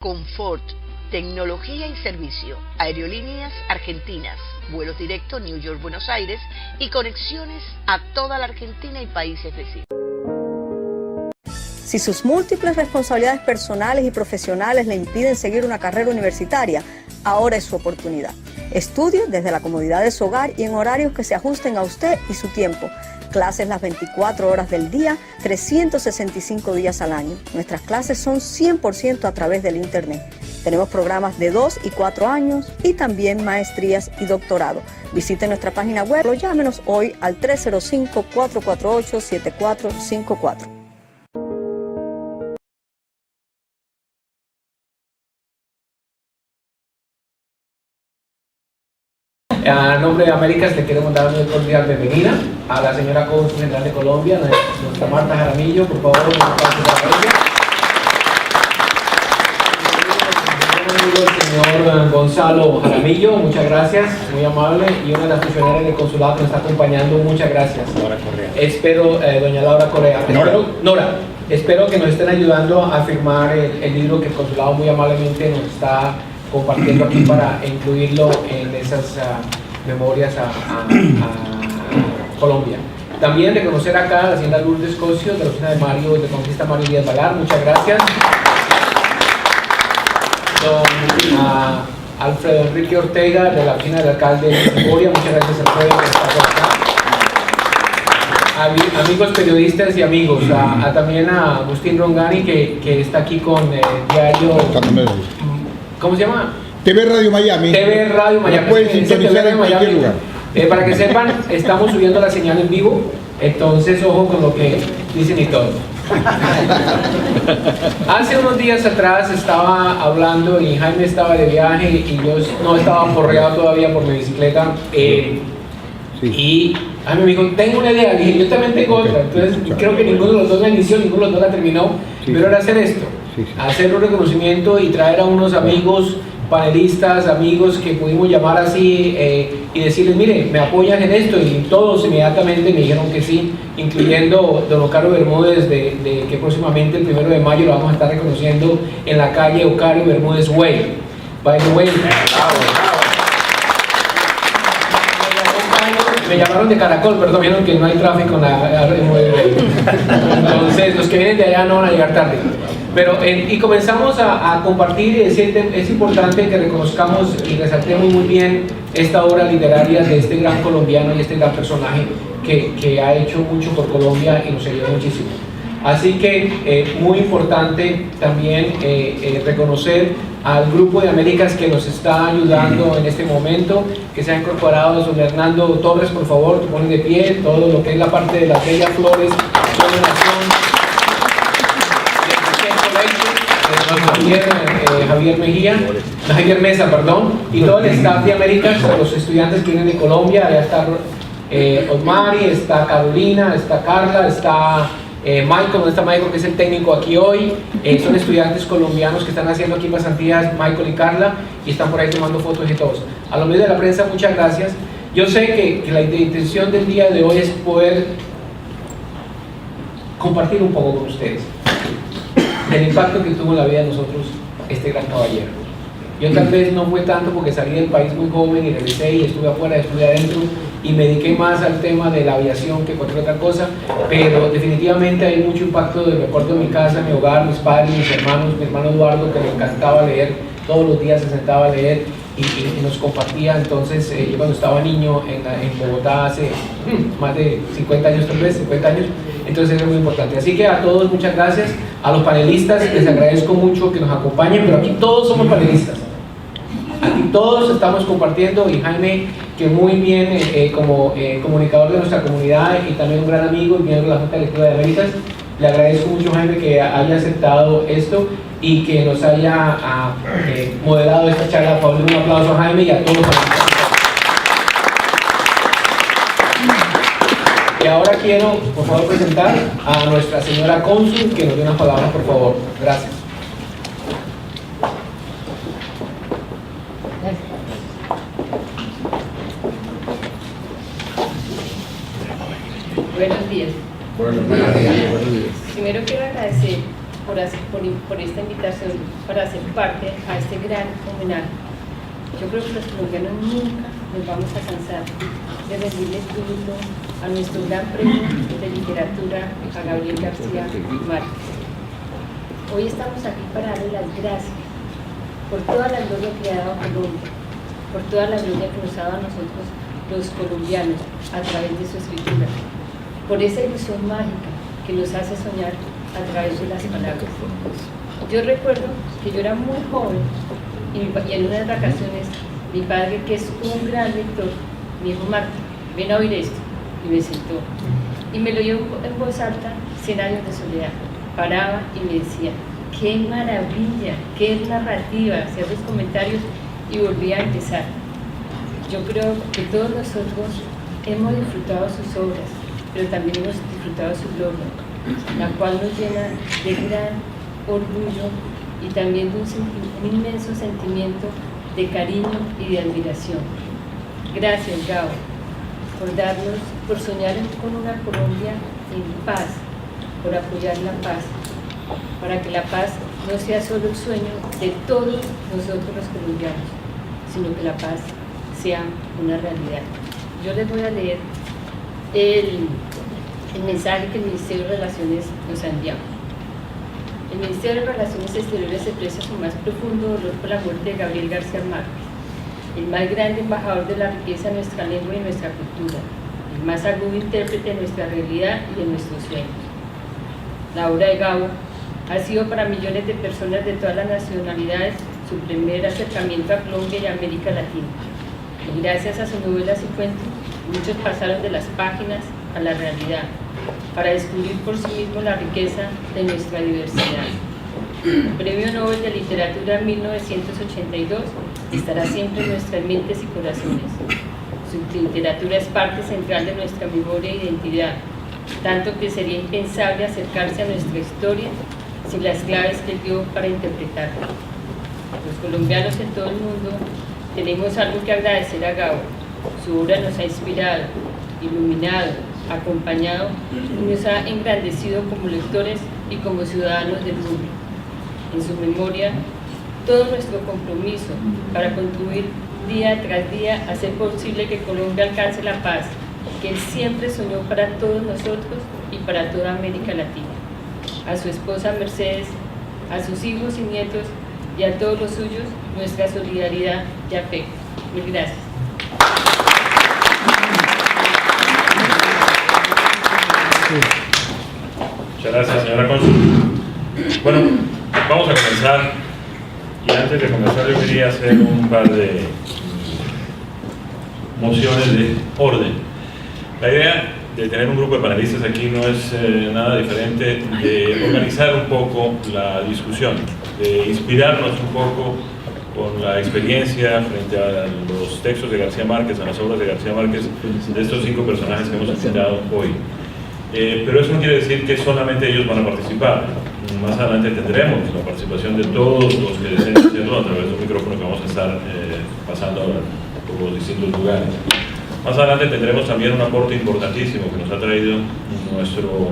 confort, tecnología y servicio, Aerolíneas Argentinas, vuelos directos New York-Buenos Aires y conexiones a toda la Argentina y países vecinos. Si sus múltiples responsabilidades personales y profesionales le impiden seguir una carrera universitaria, ahora es su oportunidad. Estudie desde la comodidad de su hogar y en horarios que se ajusten a usted y su tiempo. Clases las 24 horas del día, 365 días al año. Nuestras clases son 100% a través del Internet. Tenemos programas de 2 y 4 años y también maestrías y doctorado. Visite nuestra página web o llámenos hoy al 305-448-7454. A nombre de Américas le queremos dar una cordial bienvenida a la señora Cónsul General de Colombia, nuestra Marta Jaramillo. Por favor, un aplauso para ella. El señor Gonzalo Jaramillo, muchas gracias, muy amable, y una de las funcionarias del consulado que nos está acompañando, muchas gracias. Laura Correa. Espero, doña Laura Correa. Nora. Espero que nos estén ayudando a firmar el libro que el consulado muy amablemente nos está compartiendo aquí para incluirlo en esas memorias a Colombia. También reconocer acá a la hacienda Lourdes Cosio de la oficina de Mario de Conquista Mario Díaz Valar, muchas gracias. Don Alfredo Enrique Ortega de la oficina del alcalde de Memoria, muchas gracias Alfredo por estar por acá. Amigos periodistas y amigos, también a Agustín Rongani que está aquí con el diario. ¿Cómo se llama? TV Radio Miami. TV Radio Miami. Pueden sintonizar en cualquier lugar. Para que sepan, estamos subiendo la señal en vivo, entonces ojo con lo que dicen y todo. Hace unos días atrás estaba hablando y Jaime estaba de viaje y yo no estaba porreado todavía por mi bicicleta. Sí. Y Jaime me dijo, tengo una idea, dije, yo también tengo otra. Entonces creo que ninguno de los dos la inició, ninguno de los dos la terminó, pero era hacer esto. Hacer un reconocimiento y traer a unos amigos, panelistas, amigos que pudimos llamar así y decirles, mire, me apoyan en esto, y todos inmediatamente me dijeron que sí, incluyendo don Ocario Bermúdez, que próximamente el 1 de mayo lo vamos a estar reconociendo en la calle Ocario Bermúdez Way. By the way, me llamaron de Caracol, perdón, vieron que no hay tráfico en la entonces los que vienen de allá no van a llegar tarde. Pero, y comenzamos a compartir y decir, es importante que reconozcamos y resaltemos muy bien esta obra literaria de este gran colombiano y este gran personaje que ha hecho mucho por Colombia y nos ayudó muchísimo. Así que muy importante también reconocer al Grupo de Américas que nos está ayudando en este momento, que se ha incorporado. Don Hernando Torres, por favor, te pones de pie, todo lo que es la parte de las bellas flores, Javier Mesa, perdón, y todo el staff de Américas, los estudiantes que vienen de Colombia. Allá está Osmari, está Carolina, está Carla, está Michael, ¿dónde está Michael, que es el técnico aquí hoy? Son estudiantes colombianos que están haciendo aquí pasantías, Michael y Carla, y están por ahí tomando fotos y todos. A los medios de la prensa, muchas gracias. Yo sé que la intención del día de hoy es poder compartir un poco con ustedes el impacto que tuvo en la vida de nosotros este gran caballero. Yo tal vez no fue tanto porque salí del país muy joven y regresé y estuve afuera, estuve adentro y me dediqué más al tema de la aviación que cualquier otra cosa, pero definitivamente hay mucho impacto. Me acuerdo de mi casa, mi hogar, mis padres, mis hermanos, mi hermano Eduardo, que le encantaba leer, todos los días se sentaba a leer y nos compartía. Entonces yo cuando estaba niño en Bogotá hace más de 50 años, tal vez 50 años, entonces es muy importante. Así que a todos muchas gracias, a los panelistas les agradezco mucho que nos acompañen, pero aquí todos somos panelistas, aquí todos estamos compartiendo, y Jaime, que muy bien como comunicador de nuestra comunidad y también un gran amigo y miembro de la Junta Directiva de Américas, le agradezco mucho, Jaime, que haya aceptado esto y que nos haya moderado esta charla. Por favor, un aplauso a Jaime y a todos los panelistas. Y ahora quiero, por favor, presentar a nuestra señora cónsul, que nos dé unas palabras, por favor. Gracias. Buenos días. Buenos días. Primero quiero agradecer por esta invitación para ser parte a este gran homenaje. Yo creo que los colombianos nunca nos vamos a cansar de rendirle tributo a nuestro gran premio de literatura, a Gabriel García Márquez. Hoy estamos aquí para darle las gracias por toda la gloria que le ha dado a Colombia, por toda la gloria que nos ha dado a nosotros los colombianos a través de su escritura, por esa ilusión mágica que nos hace soñar a través de las palabras. Yo recuerdo que yo era muy joven y en unas vacaciones mi padre, que es un gran lector, me dijo: Marta, ven a oír esto, y me sentó y me lo leyó en voz alta, 100 años de soledad. Paraba y me decía: qué maravilla, qué narrativa, hacía los comentarios y volvía a empezar. Yo creo que todos nosotros hemos disfrutado sus obras, pero también hemos disfrutado su gloria, la cual nos llena de gran orgullo y también de un inmenso sentimiento de cariño y de admiración. Gracias, Gabo, por soñar con una Colombia en paz, por apoyar la paz, para que la paz no sea solo el sueño de todos nosotros los colombianos, sino que la paz sea una realidad. Yo les voy a leer el mensaje que el Ministerio de Relaciones nos ha enviado. El Ministerio de Relaciones Exteriores expresa su más profundo dolor por la muerte de Gabriel García Márquez, el más grande embajador de la riqueza de nuestra lengua y nuestra cultura, el más agudo intérprete de nuestra realidad y de nuestros sueños. La obra de Gabo ha sido para millones de personas de todas las nacionalidades su primer acercamiento a Colombia y a América Latina. Y gracias a sus novelas y cuentos, muchos pasaron de las páginas a la realidad, para descubrir por sí mismos la riqueza de nuestra diversidad. El Premio Nobel de Literatura 1982 estará siempre en nuestras mentes y corazones. Su literatura es parte central de nuestra memoria e identidad, tanto que sería impensable acercarse a nuestra historia sin las claves que él dio para interpretarla. Los colombianos en todo el mundo tenemos algo que agradecer a Gabo. Su obra nos ha inspirado, iluminado, acompañado y nos ha engrandecido como lectores y como ciudadanos del mundo. En su memoria, todo nuestro compromiso para contribuir día tras día a hacer posible que Colombia alcance la paz que él siempre soñó para todos nosotros y para toda América Latina. A su esposa Mercedes, a sus hijos y nietos y a todos los suyos, nuestra solidaridad y afecto. Mil gracias. Muchas gracias, señora cónsul. Bueno, vamos a comenzar. Y antes de comenzar, yo quería hacer un par de mociones de orden. La idea de tener un grupo de panelistas aquí no es nada diferente de organizar un poco la discusión, de inspirarnos un poco con la experiencia frente a los textos de García Márquez, a las obras de García Márquez, de estos 5 personajes que hemos invitado hoy. Pero eso no quiere decir que solamente ellos van a participar. Más adelante tendremos la participación de todos los que deseen hacerlo a través de un micrófono que vamos a estar pasando ahora por los distintos lugares. Más adelante tendremos también un aporte importantísimo que nos ha traído nuestro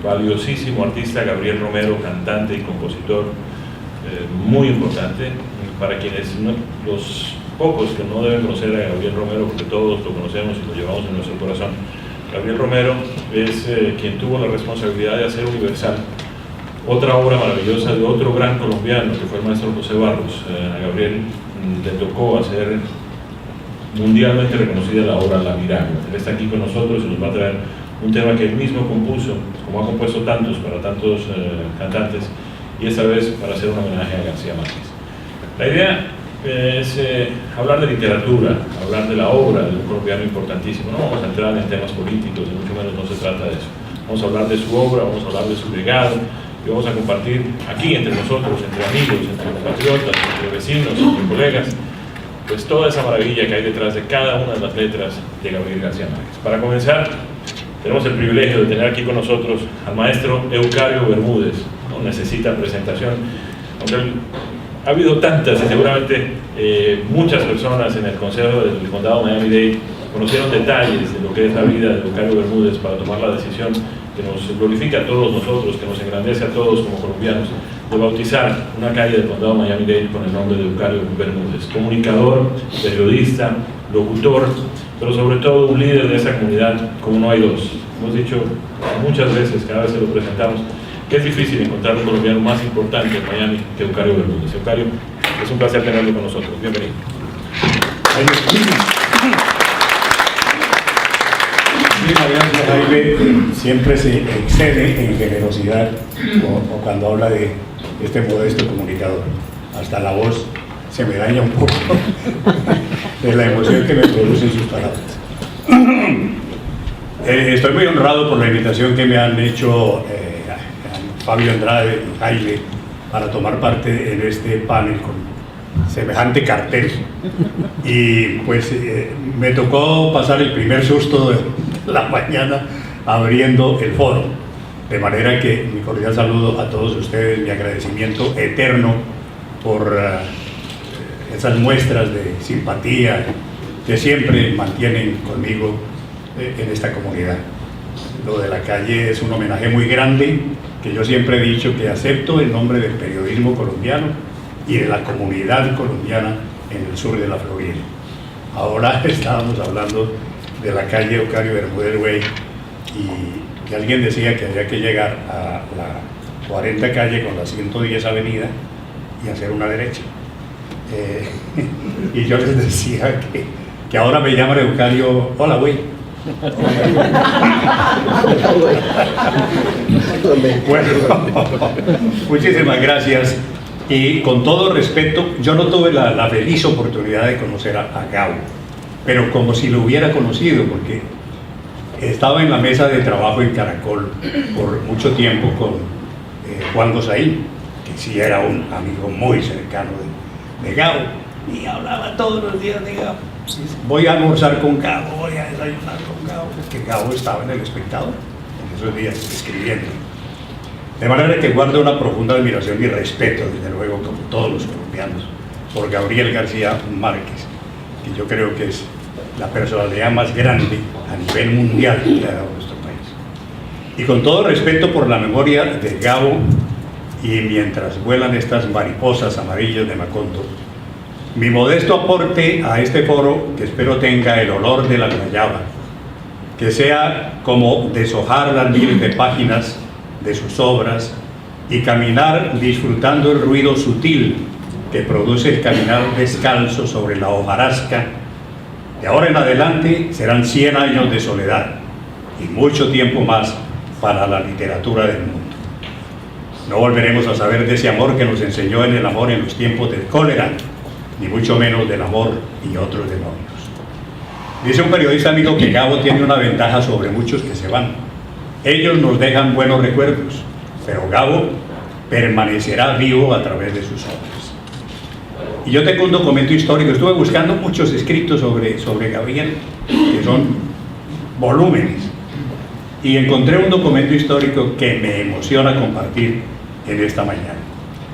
valiosísimo artista Gabriel Romero, cantante y compositor, muy importante para quienes los pocos que no deben conocer a Gabriel Romero, porque todos lo conocemos y lo llevamos en nuestro corazón. Gabriel Romero es quien tuvo la responsabilidad de hacer universal otra obra maravillosa de otro gran colombiano, que fue el maestro José Barros. A Gabriel le tocó hacer mundialmente reconocida la obra La Miragua. Él está aquí con nosotros y nos va a traer un tema que él mismo compuso, como ha compuesto tantos para tantos cantantes, y esta vez para hacer un homenaje a García Márquez. La idea es hablar de literatura, hablar de la obra de un colombiano importantísimo. No vamos a entrar en temas políticos, ni mucho menos no se trata de eso. Vamos a hablar de su obra, vamos a hablar de su legado, y vamos a compartir aquí entre nosotros, entre amigos, entre compatriotas, entre vecinos, entre colegas, pues toda esa maravilla que hay detrás de cada una de las letras de Gabriel García Márquez. Para comenzar, tenemos el privilegio de tener aquí con nosotros al maestro Eucario Bermúdez. No necesita presentación, aunque ha habido tantas y seguramente muchas personas en el Consejo del Condado Miami-Dade conocieron detalles de lo que es la vida de Eucario Bermúdez para tomar la decisión que nos glorifica a todos nosotros, que nos engrandece a todos como colombianos, de bautizar una calle del condado Miami-Dade con el nombre de Eucario Bermúdez, comunicador, periodista, locutor, pero sobre todo un líder de esa comunidad como no hay dos. Hemos dicho muchas veces, cada vez que lo presentamos, que es difícil encontrar un colombiano más importante en Miami que Eucario Bermúdez. Eucario, es un placer tenerlo con nosotros. Bienvenido. Jaime siempre se excede en generosidad o cuando habla de este modesto comunicador. Hasta la voz se me daña un poco de la emoción que me producen sus palabras. Estoy muy honrado por la invitación que me han hecho Fabio Andrade y Jaime para tomar parte en este panel con semejante cartel. Y pues me tocó pasar el primer susto de la mañana abriendo el foro, de manera que mi cordial saludo a todos ustedes, mi agradecimiento eterno por esas muestras de simpatía que siempre mantienen conmigo en esta comunidad. Lo de la calle es un homenaje muy grande que yo siempre he dicho que acepto en nombre del periodismo colombiano y de la comunidad colombiana en el sur de la Florida. Ahora estábamos hablando de la calle Eucario Bermúdez Way y que alguien decía que había que llegar a la 40 calle con la 110 avenida y hacer una derecha. Y yo les decía que ahora me llaman Eucario, hola güey. Bueno, muchísimas gracias. Y con todo respeto, yo no tuve la feliz oportunidad de conocer a Gabo, pero como si lo hubiera conocido, porque estaba en la mesa de trabajo en Caracol por mucho tiempo con Juan Gozaín, que sí era un amigo muy cercano de Gabo, y hablaba todos los días de Gabo. Voy a almorzar con Gabo, voy a desayunar con Gabo, porque Gabo estaba en El Espectador en esos días escribiendo. De manera que guardo una profunda admiración y respeto, desde luego, como todos los colombianos, por Gabriel García Márquez, que yo creo que es la personalidad más grande a nivel mundial que ha dado nuestro país. Y con todo respeto por la memoria de Gabo, y mientras vuelan estas mariposas amarillas de Macondo, mi modesto aporte a este foro, que espero tenga el olor de la guayaba, que sea como deshojar las miles de páginas de sus obras y caminar disfrutando el ruido sutil que produce el caminar descalzo sobre la hojarasca. De ahora en adelante serán 100 años de soledad y mucho tiempo más para la literatura del mundo. No volveremos a saber de ese amor que nos enseñó en el amor en los tiempos del cólera, ni mucho menos del amor y otros demonios. Dice un periodista amigo que Gabo tiene una ventaja sobre muchos que se van. Ellos nos dejan buenos recuerdos, pero Gabo permanecerá vivo a través de sus obras. Y yo tengo un documento histórico, estuve buscando muchos escritos sobre Gabriel, que son volúmenes, y encontré un documento histórico que me emociona compartir en esta mañana.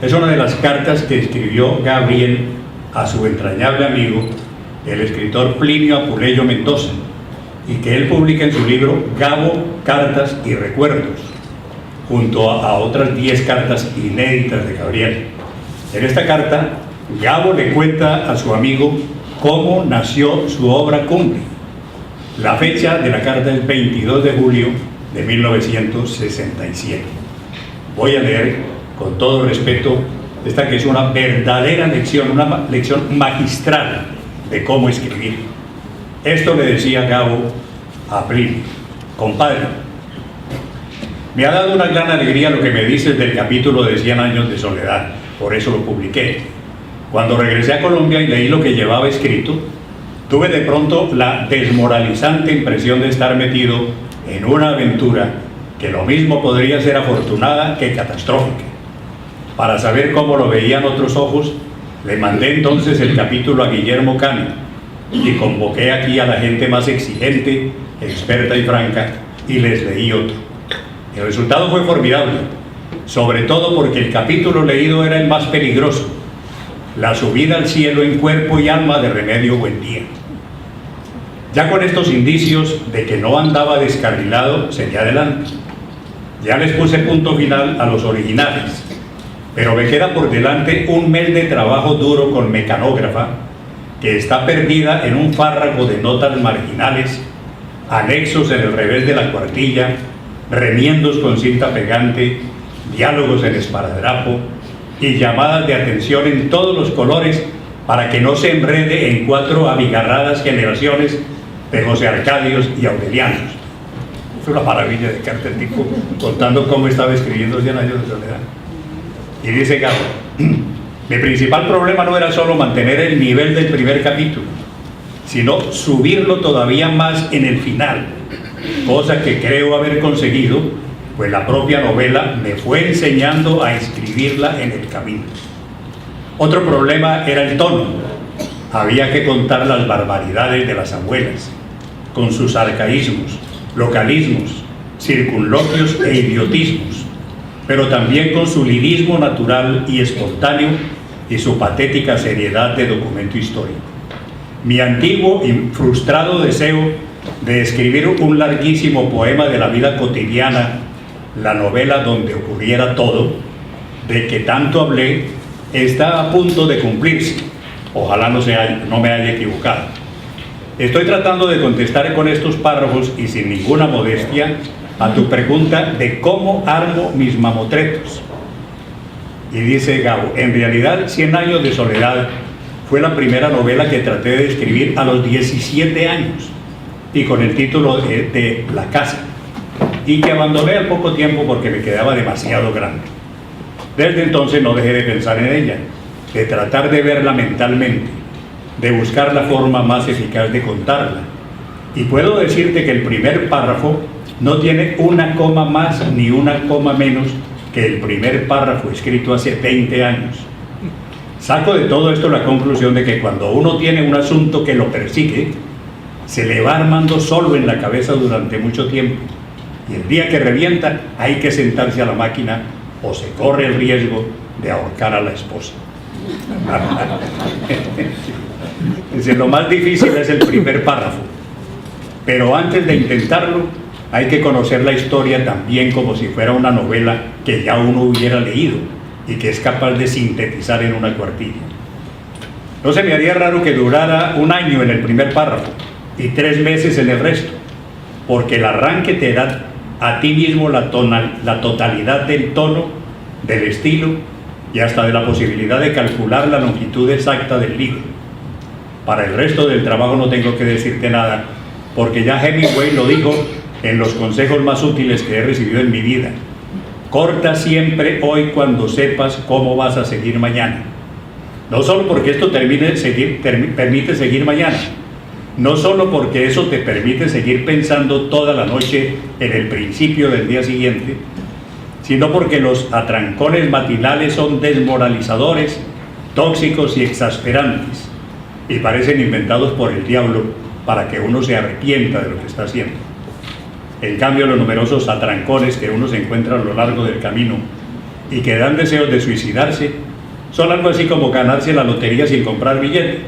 Es una de las cartas que escribió Gabriel a su entrañable amigo, el escritor Plinio Apuleyo Mendoza, y que él publica en su libro Gabo, Cartas y Recuerdos, junto a otras 10 cartas inéditas de Gabriel. En esta carta, Gabo le cuenta a su amigo cómo nació su obra cumbre. La fecha de la carta es 22 de julio de 1967. Voy a leer con todo respeto esta que es una verdadera lección, una lección magistral de cómo escribir. Esto le decía Gabo a Plinio: compadre, me ha dado una gran alegría lo que me dices del capítulo de 100 años de soledad, por eso lo publiqué. Cuando regresé a Colombia y leí lo que llevaba escrito, tuve de pronto la desmoralizante impresión de estar metido en una aventura que lo mismo podría ser afortunada que catastrófica. Para saber cómo lo veían otros ojos, le mandé entonces el capítulo a Guillermo Cano y convoqué aquí a la gente más exigente, experta y franca, y les leí otro. El resultado fue formidable, sobre todo porque el capítulo leído era el más peligroso: la subida al cielo en cuerpo y alma de Remedio Buendía. Ya con estos indicios de que no andaba descarrilado, seguí adelante. Ya les puse punto final a los originales, pero me queda por delante un mes de trabajo duro con mecanógrafa que está perdida en un párrafo de notas marginales, anexos en el revés de la cuartilla, remiendos con cinta pegante, diálogos en esparadrapo y llamadas de atención en todos los colores para que no se enrede en 4 abigarradas generaciones de José Arcadios y Aurelianos. Es una maravilla de carta el tipo contando cómo estaba escribiendo 100 años de soledad. Y dice Gabo, mi principal problema no era solo mantener el nivel del primer capítulo, sino subirlo todavía más en el final, cosa que creo haber conseguido, pues la propia novela me fue enseñando a escribirla en el camino. Otro problema era el tono. Había que contar las barbaridades de las abuelas, con sus arcaísmos, localismos, circunloquios e idiotismos, pero también con su lirismo natural y espontáneo y su patética seriedad de documento histórico. Mi antiguo y frustrado deseo de escribir un larguísimo poema de la vida cotidiana, la novela donde ocurriera todo, de que tanto hablé, está a punto de cumplirse. Ojalá no me haya equivocado. Estoy tratando de contestar con estos párrafos y sin ninguna modestia a tu pregunta de cómo armo mis mamotretos. Y dice Gabo, en realidad 100 años de soledad fue la primera novela que traté de escribir a los 17 años y con el título de La Casa, y que abandoné al poco tiempo porque me quedaba demasiado grande. Desde entonces no dejé de pensar en ella, de tratar de verla mentalmente, de buscar la forma más eficaz de contarla. Y puedo decirte que el primer párrafo no tiene una coma más ni una coma menos que el primer párrafo escrito hace 20 años. Saco de todo esto la conclusión de que cuando uno tiene un asunto que lo persigue, se le va armando solo en la cabeza durante mucho tiempo. Y el día que revienta hay que sentarse a la máquina o se corre el riesgo de ahorcar a la esposa. Lo más difícil es el primer párrafo, pero antes de intentarlo hay que conocer la historia también como si fuera una novela que ya uno hubiera leído y que es capaz de sintetizar en una cuartilla. No se me haría raro que durara 1 año en el primer párrafo y 3 meses en el resto, porque el arranque te da a ti mismo la totalidad del tono, del estilo y hasta de la posibilidad de calcular la longitud exacta del libro. Para el resto del trabajo no tengo que decirte nada, porque ya Hemingway lo dijo en los consejos más útiles que he recibido en mi vida. Corta siempre hoy cuando sepas cómo vas a seguir mañana. No solo porque esto permite seguir mañana, no solo porque eso te permite seguir pensando toda la noche en el principio del día siguiente, sino porque los atrancones matinales son desmoralizadores, tóxicos y exasperantes, y parecen inventados por el diablo para que uno se arrepienta de lo que está haciendo. En cambio, los numerosos atrancones que uno se encuentra a lo largo del camino y que dan deseos de suicidarse son algo así como ganarse la lotería sin comprar billete,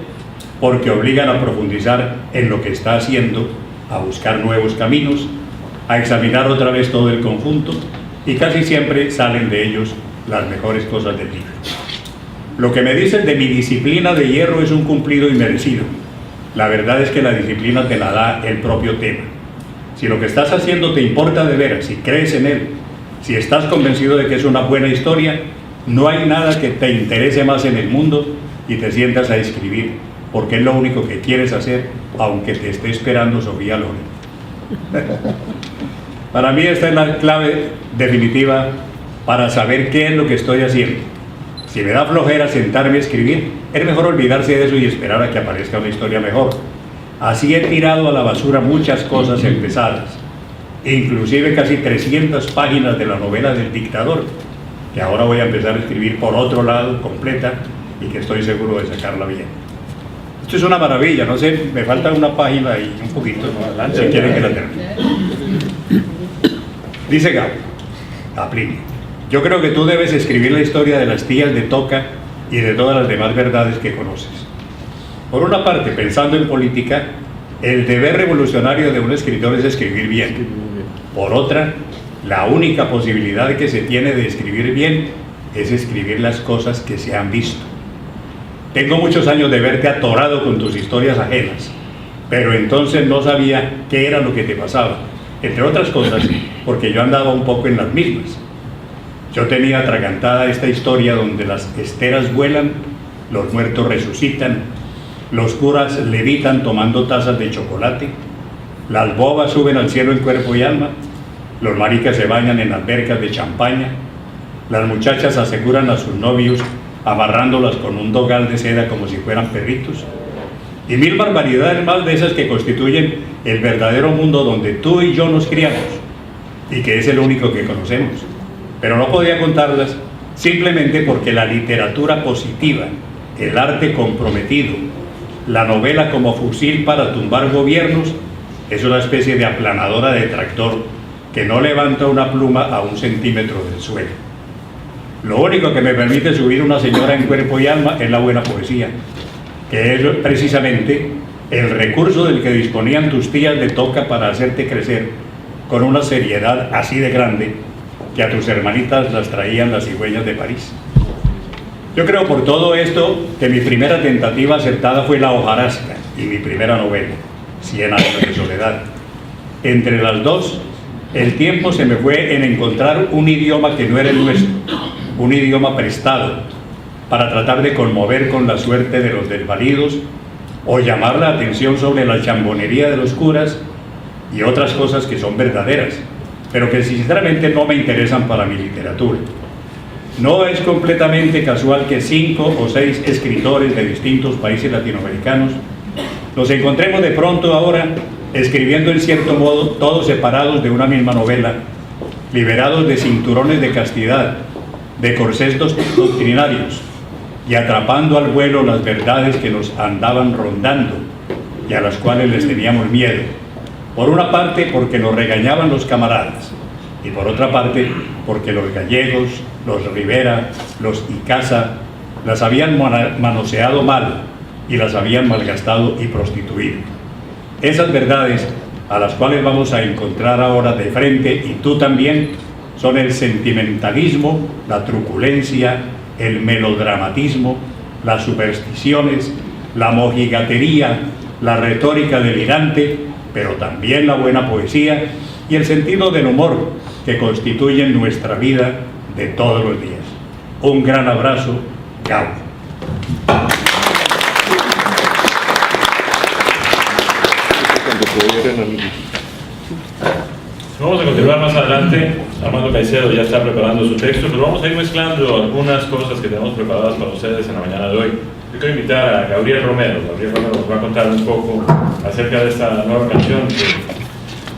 porque obligan a profundizar en lo que está haciendo, a buscar nuevos caminos, a examinar otra vez todo el conjunto, y casi siempre salen de ellos las mejores cosas del libro. Lo que me dicen de mi disciplina de hierro es un cumplido inmerecido. La verdad es que la disciplina te la da el propio tema. Si lo que estás haciendo te importa de veras, si crees en él, si estás convencido de que es una buena historia, no hay nada que te interese más en el mundo y te sientas a escribir, porque es lo único que quieres hacer, aunque te esté esperando Sofía Loren. Para mí esta es la clave definitiva para saber qué es lo que estoy haciendo. Si me da flojera sentarme a escribir, es mejor olvidarse de eso y esperar a que aparezca una historia mejor. Así he tirado a la basura muchas cosas empezadas, inclusive casi 300 páginas de la novela del dictador, que ahora voy a empezar a escribir por otro lado, completa, y que estoy seguro de sacarla bien. Esto es una maravilla, no sé, me falta una página y un poquito, si quieren que la termine. Dice Gabo, a Plinio: yo creo que tú debes escribir la historia de las tías de Toca y de todas las demás verdades que conoces. Por una parte, pensando en política, el deber revolucionario de un escritor es escribir bien. Por otra, La única posibilidad que se tiene de escribir bien es escribir las cosas que se han visto. Tengo muchos años de verte atorado con tus historias ajenas, pero entonces no sabía qué era lo que te pasaba, entre otras cosas porque yo andaba un poco en las mismas. Yo tenía atragantada esta historia donde las esteras vuelan, los muertos resucitan, los curas levitan tomando tazas de chocolate, las bobas suben al cielo en cuerpo y alma, los maricas se bañan en albercas de champaña, las muchachas aseguran a sus novios amarrándolas con un dogal de seda como si fueran perritos, y mil barbaridades más de esas que constituyen el verdadero mundo donde tú y yo nos criamos, y que es el único que conocemos. Pero no podía contarlas simplemente porque la literatura positiva, el arte comprometido, la novela como fusil para tumbar gobiernos, es una especie de aplanadora de tractor que no levanta una pluma a 1 centímetro del suelo. Lo único que me permite subir una señora en cuerpo y alma es la buena poesía, que es precisamente el recurso del que disponían tus tías de Toca para hacerte crecer con una seriedad así de grande que a tus hermanitas las traían las cigüeñas de París. Yo creo por todo esto que mi primera tentativa acertada fue La hojarasca y mi primera novela, 100 años de soledad. Entre las dos, el tiempo se me fue en encontrar un idioma que no era el nuestro, un idioma prestado, para tratar de conmover con la suerte de los desvalidos o llamar la atención sobre la chambonería de los curas y otras cosas que son verdaderas, pero que sinceramente no me interesan para mi literatura. No es completamente casual que 5 o 6 escritores de distintos países latinoamericanos nos encontremos de pronto ahora escribiendo en cierto modo todos separados de una misma novela, liberados de cinturones de castidad, de corsés doctrinarios y atrapando al vuelo las verdades que nos andaban rondando y a las cuales les teníamos miedo. Por una parte porque nos regañaban los camaradas y por otra parte porque los gallegos, los Rivera, los Icaza las habían manoseado mal y las habían malgastado y prostituido. Esas verdades a las cuales vamos a encontrar ahora de frente, y tú también, son el sentimentalismo, la truculencia, el melodramatismo, las supersticiones, la mojigatería, la retórica delirante, pero también la buena poesía y el sentido del humor que constituyen nuestra vida de todos los días. Un gran abrazo, Gau. Vamos a continuar más adelante. Armando Caicedo ya está preparando su texto, pero vamos a ir mezclando algunas cosas que tenemos preparadas para ustedes en la mañana de hoy. Yo quiero invitar a Gabriel Romero. Gabriel Romero nos va a contar un poco acerca de esta nueva canción que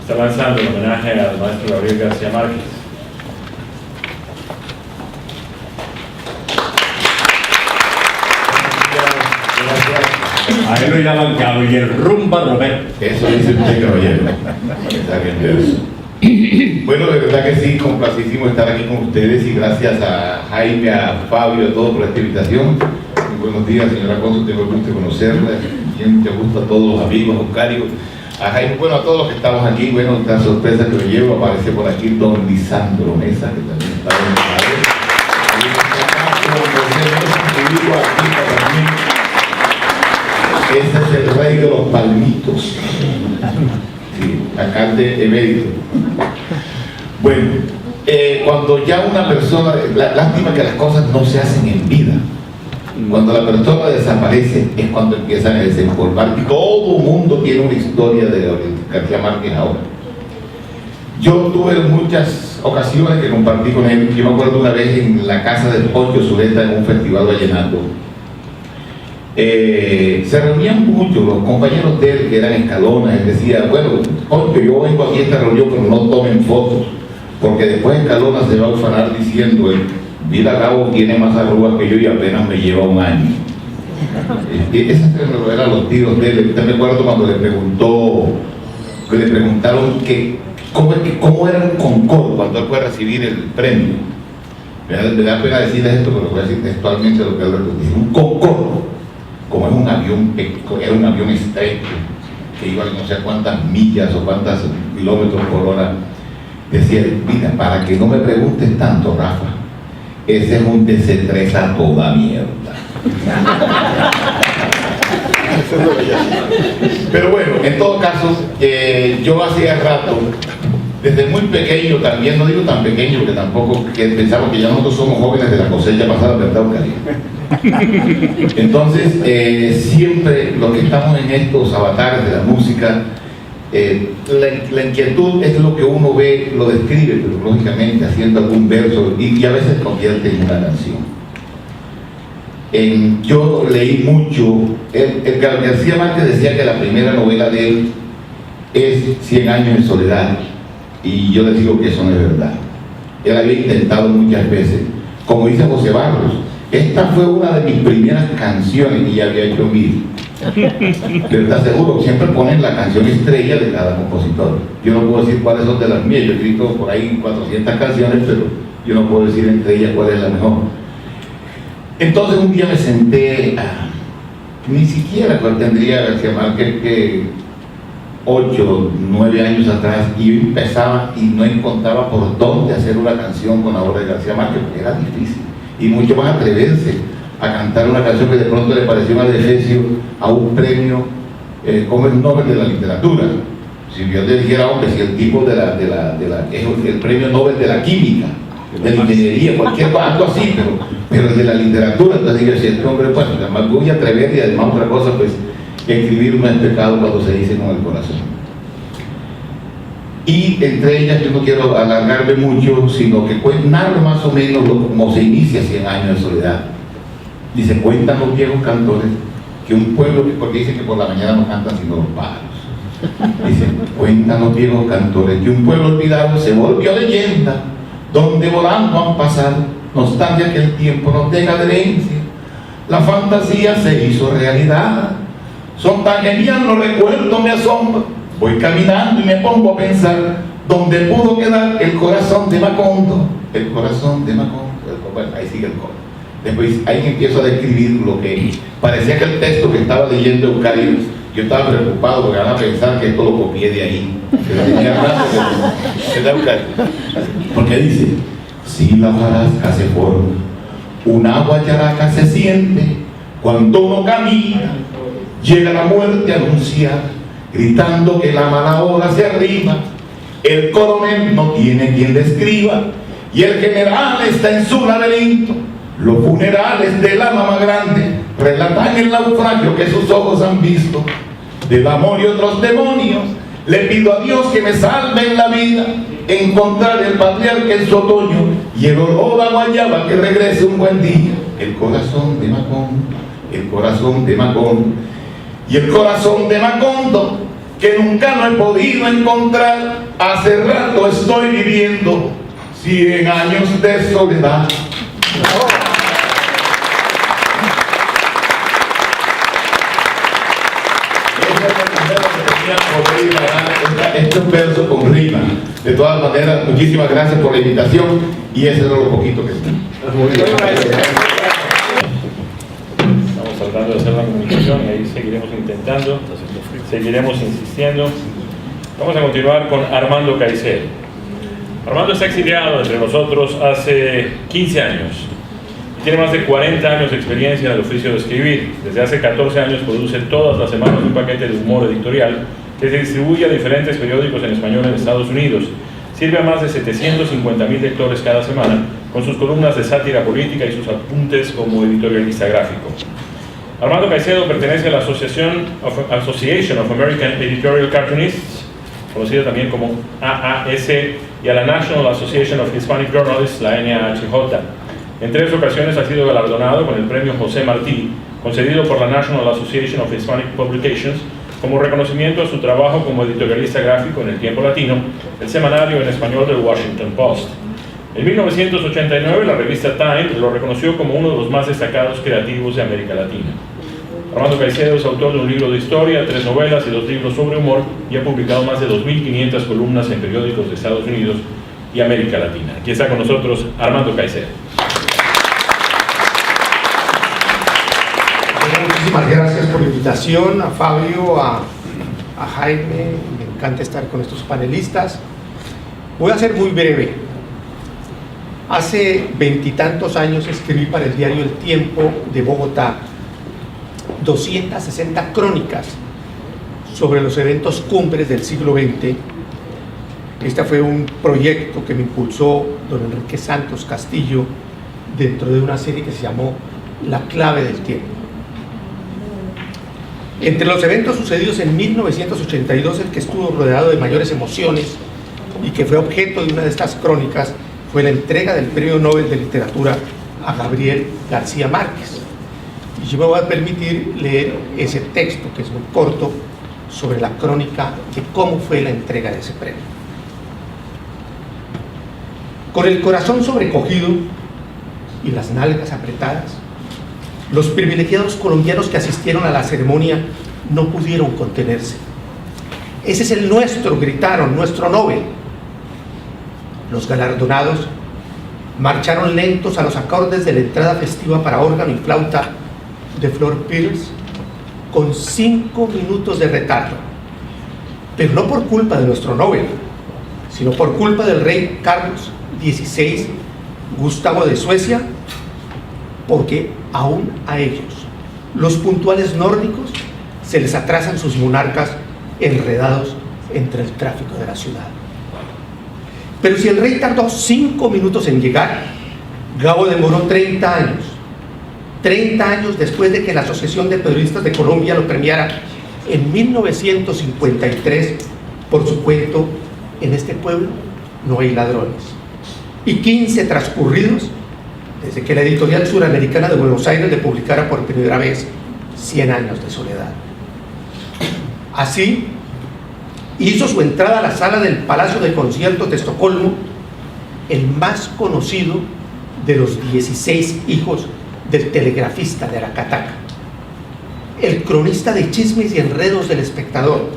está lanzando en homenaje al maestro Gabriel García Márquez. A él lo llaman Gabriel Rumba Romero. Eso dice usted, caballero. Está bien verso. Bueno, de verdad que sí, complacidísimo estar aquí con ustedes y gracias a Jaime, a Fabio, a todos por esta invitación. Muy buenos días, señora Alfonso, tengo el gusto de conocerla. Mucho gusto a todos los amigos, a Oscario, a Jaime, bueno, a todos los que estamos aquí. Bueno, esta sorpresa que me llevo, aparece por aquí don Lisandro Mesa, que también está en el padre. Ese es el rey de los palmitos. Sí, alcalde emérito. Bueno, cuando ya una persona, lástima que las cosas no se hacen en vida. Cuando la persona desaparece es cuando empiezan a desempolvar. Y todo el mundo tiene una historia de Gabriel García Márquez ahora. Yo tuve muchas ocasiones que compartí con él. Yo me acuerdo una vez en la casa de Poncho Zuleta en un festival vallenato. Se reunían mucho los compañeros de él que eran Escalona. Él decía, bueno, Poncho, yo vengo aquí a esta reunión, pero no tomen fotos, porque después Escalona se va a ufanar diciendo, mira, Gabo tiene más arrugas que yo y apenas me lleva 1 año. Esos eran los tiros de él. Usted me acuerdo cuando le preguntaron cómo era un Concorde cuando él fue a recibir el premio. Me da pena decirles esto, pero voy a decir textualmente lo que él dice. Un Concorde, como es un avión, era un avión estrecho, que iba no sé cuántas millas o cuántos kilómetros por hora, decía, mira, para que no me preguntes tanto, Rafa, ese es un DC3 a toda mierda. Pero bueno, en todo caso, yo hacía rato, desde muy pequeño también, no digo tan pequeño porque tampoco que pensamos que ya nosotros somos jóvenes de la cosecha pasada, ¿verdad, Eucalia? Entonces, siempre los que estamos en estos avatares de la música, la inquietud es lo que uno ve, lo describe, pero lógicamente haciendo algún verso y a veces convierte en una canción. Yo leí mucho, García Márquez decía que la primera novela de él es 100 años en soledad, y yo les digo que eso no es verdad. Él había intentado muchas veces, como dice José Barros, esta fue una de mis primeras canciones y ya había hecho 1000. Pero está seguro, siempre ponen la canción estrella de cada compositor. Yo no puedo decir cuáles son de las mías, yo he escrito por ahí 400 canciones, pero yo no puedo decir entre ellas cuál es la mejor. Entonces un día me senté, ni siquiera tendría García Márquez que 8, 9 años atrás, y yo empezaba y no encontraba por dónde hacer una canción con la obra de García Márquez, porque era difícil, y mucho más atreverse a cantar una canción que de pronto le pareció un adefesio a un premio como el Nobel de la Literatura. Si yo le dijera, hombre, si el tipo es el premio Nobel de la Química, de la Ingeniería, cualquier cosa, algo así, pero el de la literatura, entonces yo decía, este hombre, pues, además voy a atrever, y además otra cosa, pues, escribir no es pecado cuando se dice con el corazón. Y entre ellas, yo no quiero alargarme mucho, sino que narro más o menos cómo se inicia 100 años de soledad. Dice, cuentan los viejos cantores que un pueblo, porque dicen que por la mañana no cantan sino los pájaros. Dice, cuentan los viejos cantores que un pueblo olvidado se volvió leyenda, donde volando han pasado, no obstante aquel tiempo nos deja de herencia, la fantasía se hizo realidad. Son tan genial los recuerdos, me asombro. Voy caminando y me pongo a pensar dónde pudo quedar el corazón de Macondo. El corazón de Macondo. Bueno, ahí sigue el coro. Después ahí empiezo a describir lo que parecía que el texto que estaba leyendo Eucario. Yo estaba preocupado porque van a pensar que esto lo copié de ahí. Porque dice, si la hojarasca se forma, una guacharaca se siente, cuando uno camina, llega la muerte anunciada, gritando que la mala hora se arriba, el coronel no tiene quien le escriba, y el general está en su laberinto. Los funerales de la mamá grande relatan el naufragio que sus ojos han visto. Del amor y otros demonios, le pido a Dios que me salve en la vida, encontrar el patriarca en su otoño, y el olor a guayaba que regrese un buen día. El corazón de Macondo, el corazón de Macondo. Y el corazón de Macondo, que nunca no he podido encontrar, hace rato estoy viviendo 100 años de soledad. Este es un verso con rima. De todas maneras, muchísimas gracias por la invitación, y ese era lo poquito que está. Estamos tratando de hacer la comunicación y ahí seguiremos intentando, seguiremos insistiendo. Vamos a continuar con Armando Caicedo. Armando está exiliado entre nosotros hace 15 años. Tiene más de 40 años de experiencia en el oficio de escribir. Desde hace 14 años produce todas las semanas un paquete de humor editorial que se distribuye a diferentes periódicos en español en Estados Unidos. Sirve a más de 750,000 lectores cada semana con sus columnas de sátira política y sus apuntes como editorialista gráfico. Armando Caicedo pertenece a la Association of American Editorial Cartoonists, conocida también como AAS, y a la National Association of Hispanic Journalists, la NAHJ. En 3 ocasiones ha sido galardonado con el premio José Martí, concedido por la National Association of Hispanic Publications, como reconocimiento a su trabajo como editorialista gráfico en El Tiempo Latino, el semanario en español del Washington Post. En 1989, la revista Time lo reconoció como uno de los más destacados creativos de América Latina. Armando Caicedo es autor de un libro de historia, 3 novelas y 2 libros sobre humor, y ha publicado más de 2.500 columnas en periódicos de Estados Unidos y América Latina. Aquí está con nosotros Armando Caicedo. Muchísimas gracias por la invitación, a Fabio, a Jaime. Me encanta estar con estos panelistas. Voy a ser muy breve. Hace 20 y tantos años escribí para el diario El Tiempo de Bogotá 260 crónicas sobre los eventos cumbres del siglo XX. Este fue un proyecto que me impulsó don Enrique Santos Castillo dentro de una serie que se llamó La Clave del Tiempo. Entre los eventos sucedidos en 1982, el que estuvo rodeado de mayores emociones y que fue objeto de una de estas crónicas fue la entrega del Premio Nobel de Literatura a Gabriel García Márquez. Y yo me voy a permitir leer ese texto, que es muy corto, sobre la crónica de cómo fue la entrega de ese premio. Con el corazón sobrecogido y las nalgas apretadas, los privilegiados colombianos que asistieron a la ceremonia no pudieron contenerse. Ese es el nuestro, gritaron, nuestro Nobel. Los galardonados marcharon lentos a los acordes de la entrada festiva para órgano y flauta de Flor Peters con 5 minutos de retardo, pero no por culpa de nuestro Nobel, sino por culpa del rey Carlos XVI Gustavo de Suecia, porque aún a ellos, los puntuales nórdicos, se les atrasan sus monarcas enredados entre el tráfico de la ciudad. Pero si el rey tardó 5 minutos en llegar, Gabo demoró 30 años. 30 años después de que la Asociación de Periodistas de Colombia lo premiara en 1953 por su cuento En este pueblo no hay ladrones. Y 15 transcurridos desde que la editorial suramericana de Buenos Aires le publicara por primera vez 100 años de soledad. Así hizo su entrada a la sala del Palacio de Conciertos de Estocolmo el más conocido de los 16 hijos del telegrafista de Aracataca, el cronista de chismes y enredos del Espectador,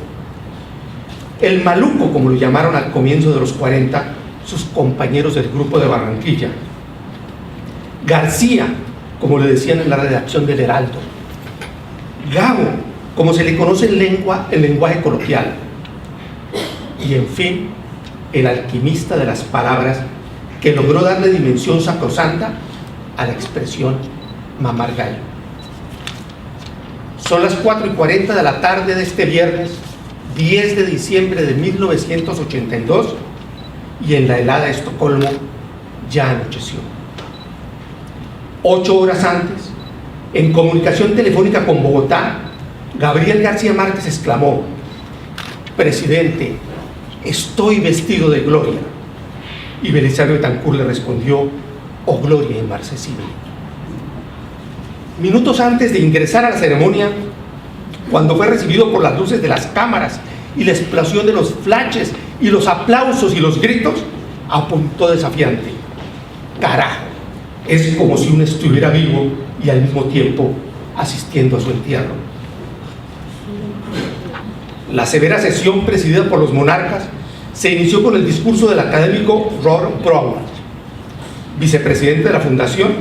el maluco, como lo llamaron al comienzo de los 40 sus compañeros del Grupo de Barranquilla, García, como le decían en la redacción del Heraldo, Gabo, como se le conoce en lenguaje coloquial, y en fin, el alquimista de las palabras que logró darle dimensión sacrosanta a la expresión mamar gallo. Son las 4:40 de la tarde de este viernes 10 de diciembre de 1982 y en la helada Estocolmo ya anocheció. 8 horas antes, en comunicación telefónica con Bogotá, Gabriel García Márquez exclamó: presidente, estoy vestido de gloria. Y Belisario Betancur le respondió: oh gloria inmarcesible. Minutos antes de ingresar a la ceremonia, cuando fue recibido por las luces de las cámaras y la explosión de los flashes y los aplausos y los gritos, apuntó desafiante: carajo, es como si uno estuviera vivo y al mismo tiempo asistiendo a su entierro. La severa sesión presidida por los monarcas se inició con el discurso del académico Robert Brown, vicepresidente de la fundación,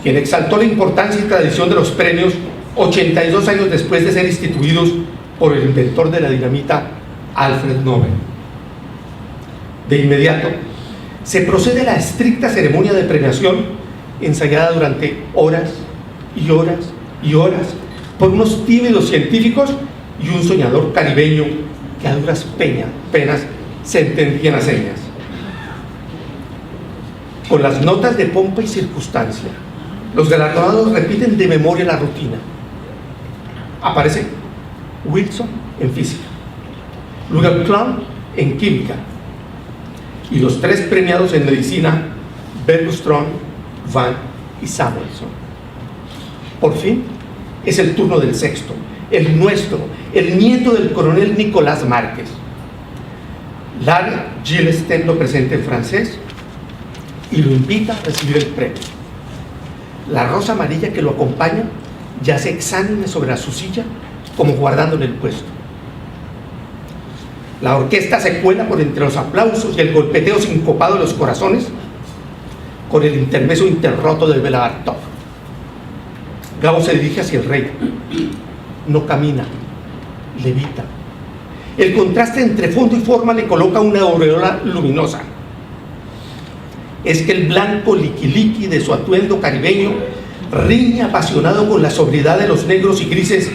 quien exaltó la importancia y tradición de los premios 82 años después de ser instituidos por el inventor de la dinamita Alfred Nobel. De inmediato se procede a la estricta ceremonia de premiación ensayada durante horas y horas y horas por unos tímidos científicos y un soñador caribeño que a duras penas se entendían a señas. Con las notas de pompa y circunstancia, los galardonados repiten de memoria la rutina. Aparece Wilson en física, Luger-Klum en química y los 3 premiados en medicina, Bergström, Van y Samuelson. Por fin es el turno del sexto, el nuestro, el nieto del coronel Nicolás Márquez. Larry Gillespie lo presenta en francés y lo invita a recibir el premio. La rosa amarilla que lo acompaña yace exánime sobre su silla, como guardándole el puesto. La orquesta se cuela por entre los aplausos y el golpeteo sincopado de los corazones con el intermeso interroto del Bela Bartók. Gabo se dirige hacia el rey. No camina, levita. El contraste entre fondo y forma le coloca una aureola luminosa. Es que el blanco liquiliqui de su atuendo caribeño riñe apasionado con la sobriedad de los negros y grises